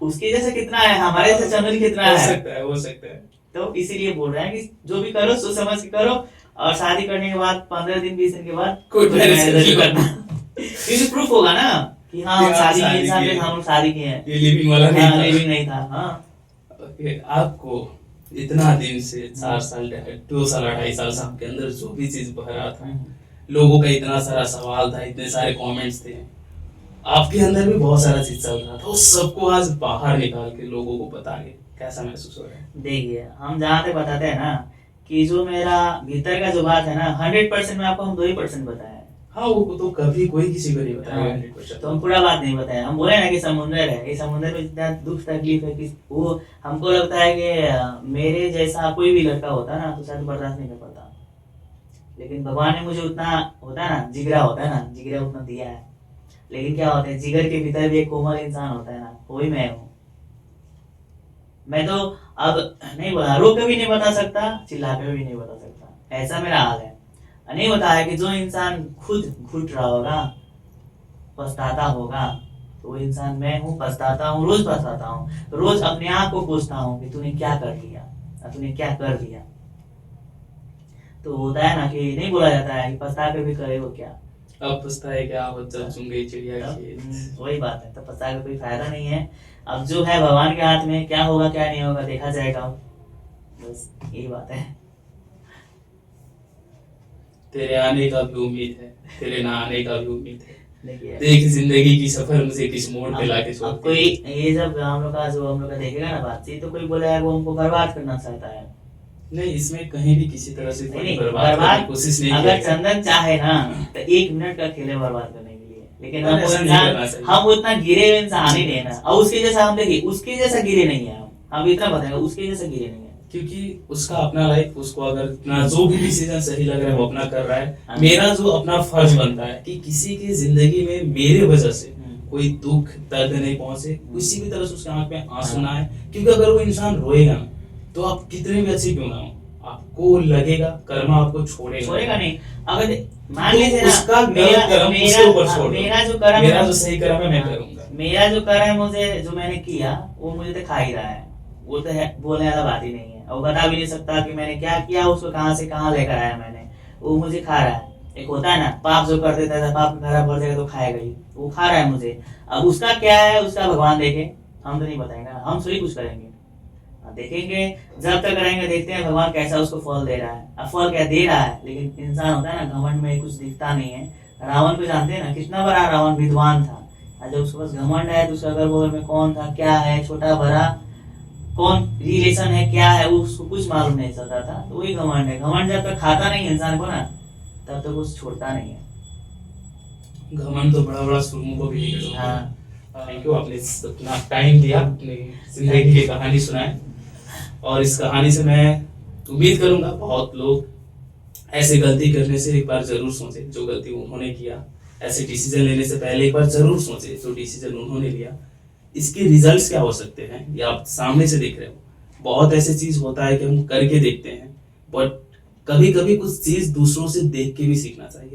उसके जैसा कितना है, हमारे जैसा चंद्र कितना हो है। सकता है, हो सकता है। तो इसीलिए बोल रहे हैं कि जो भी करो सोच समझ के करो, और शादी करने के बाद 15 दिन 20 दिन के बाद कोर्ट मैरिज करना, क्योंकि प्रूफ होगा ना कि हाँ हम शादी के इंसान थे, हम शादी किए हैं, ये लिविंग वाला नहीं था। लिविंग नहीं था। हाँ ओके, आपको इतना दिन से 4 साल 2 साल 2.5 साल से आपके अंदर जो भी चीज बह रहा था, लोगों का इतना सारा सवाल था, इतने सारे कमेंट्स थे, आपके अंदर भी बहुत सारा चीज चल रहा था, उस सबको आज बाहर निकाल के लोगों को बता के कैसा महसूस हो रहा है? देखिए, हम जहाँ तक बताते हैं ना कि जो मेरा भीतर का जो बात है ना 100% में आपको हम 2% बताया है। हाँ, वो तो कभी कोई किसी को नहीं बताएगा 100%। तो हम पूरा बात नहीं बताया, हम बोले ना कि समुंदर है, ये समुंदर में जितना दुख तकलीफ है कि वो हमको लगता है कि मेरे जैसा कोई भी लड़का होता ना तो शायद बर्दाश्त नहीं कर पाता, लेकिन भगवान ने मुझे उतना होता है ना, जिगरा होता है ना, जिगरा उतना दिया है। लेकिन क्या होता है, जिगर के भीतर भी एक कोमल इंसान होता है ना, वही मैं हूँ। मैं तो अब नहीं बता, रो के भी नहीं बता सकता, चिल्ला के भी नहीं बता सकता, ऐसा मेरा हाल है। नहीं होता है कि जो इंसान खुद घुट रहा होगा, पछताता होगा, तो वो इंसान मैं हूँ, पछताता हूँ, रोज पछताता हूँ, रोज अपने आप को पूछता हूँ कि तूने क्या कर लिया, तूने क्या कर लिया। तो होता है ना कि नहीं बोला जाता है कि पछता कर भी करे वो क्या, अब पछताए क्या हो जब सुन गई चिड़िया खेत। वही बात है, तो पछता का कोई फायदा नहीं है। अब जो है भगवान के हाथ में, क्या होगा क्या नहीं होगा देखा जाएगा, बस यही बात है। तेरे आने का भी उम्मीद है, तेरे ना आने का भी उम्मीद है। देखिए देख जिंदगी की सफर मुझे किस मोड़ पे लाके अब छोड़ती कोई है। ये जब हम लोग का जो हम लोग का देखेगा ना बातचीत, तो कोई बोलेगा वो हमको बर्बाद करना चाहता है। नहीं, इसमें कहीं भी किसी तरह से नहीं, कोई नहीं, बर्बाद करने की कोशिश नहीं अगर की। चंदन चाहे ना तो 1 मिनट का खेले बर्बाद करने के लिए, लेकिन पर हम ऐसा नहीं करना चाहिए। हम उतना गिरे हुए इंसान ही नहीं है ना, और उसके जैसा हम देखिए उसके जैसा गिरे नहीं है, हम इतना बताएंगे उसके जैसा गिरे नहीं है, क्योंकि उसका अपना लाइफ, उसको अगर इतना जो भी डिसीजन सही लग रहा है वो अपना कर रहा है। हाँ। मेरा जो अपना फर्ज बनता है कि किसी की जिंदगी में मेरे वजह से कोई दुख दर्द नहीं पहुंचे, किसी भी तरह से उसके आंख में आंसू ना आए। क्योंकि अगर वो इंसान रोएगा ना, तो आप कितने भी अच्छे क्यों ना हो, आपको लगेगा कर्मा आपको छोड़ेगा नहीं। अगर मान तो लीजिए ना, उसका गलत कर्म उसके ऊपर छोड़ दो। मेरा जो कर्म मेरा है, जो सही कर्म है मैं करूंगा। मेरा जो कर्म है, मुझे जो मैंने किया वो मुझे तो खा ही रहा है, वो तो है बोलने वाला बात ही नहीं है, और बता भी नहीं सकता कि मैंने क्या किया, उसको कहाँ से कहाँ लेकर आया मैंने, वो मुझे खा रहा है। एक होता है ना पाप जो कर देता है, पाप में खराब भर जाएगा तो खाएगा ही, वो खा रहा है मुझे। अब उसका क्या है, उसका भगवान देखे, हम तो नहीं बताएंगे, हम थोड़ी कुछ करेंगे, देखेंगे जब तक करेंगे, देखते हैं भगवान कैसा उसको फल दे रहा है। अब फल क्या दे रहा है, लेकिन इंसान होता है ना घमंड में कुछ दिखता नहीं है। रावण को जानते हैं ना, कितना बड़ा रावण विद्वान था, जब उसके पास घमंड है तो उसके अगल बगल में कौन था, क्या है, छोटा बड़ा कौन रिलेशन है, क्या है, उसको कुछ मालूम नहीं चलता था। तो वही घमंड है, घमंड जब तक खाता नहीं इंसान को ना, तब तक वो छोड़ता नहीं है। घमंड तो बड़ा बड़ा सुरमू को भी नहीं करता। हाँ। थैंक यू, आपने अपना टाइम दिया, अपनी जिंदगी की कहानी सुनाए, और इस कहानी से मैं उम्मीद करूंगा बहुत लोग ऐसे गलती करने से एक बार जरूर सोचे जो गलती उन्होंने किया, ऐसे डिसीजन लेने से पहले एक बार जरूर सोचे जो डिसीजन उन्होंने लिया, इसके रिजल्ट्स क्या हो सकते हैं ये आप सामने से देख रहे हो। बहुत ऐसे चीज होता है कि हम करके देखते हैं, बट कभी कभी कुछ चीज दूसरों से देख के भी सीखना चाहिए।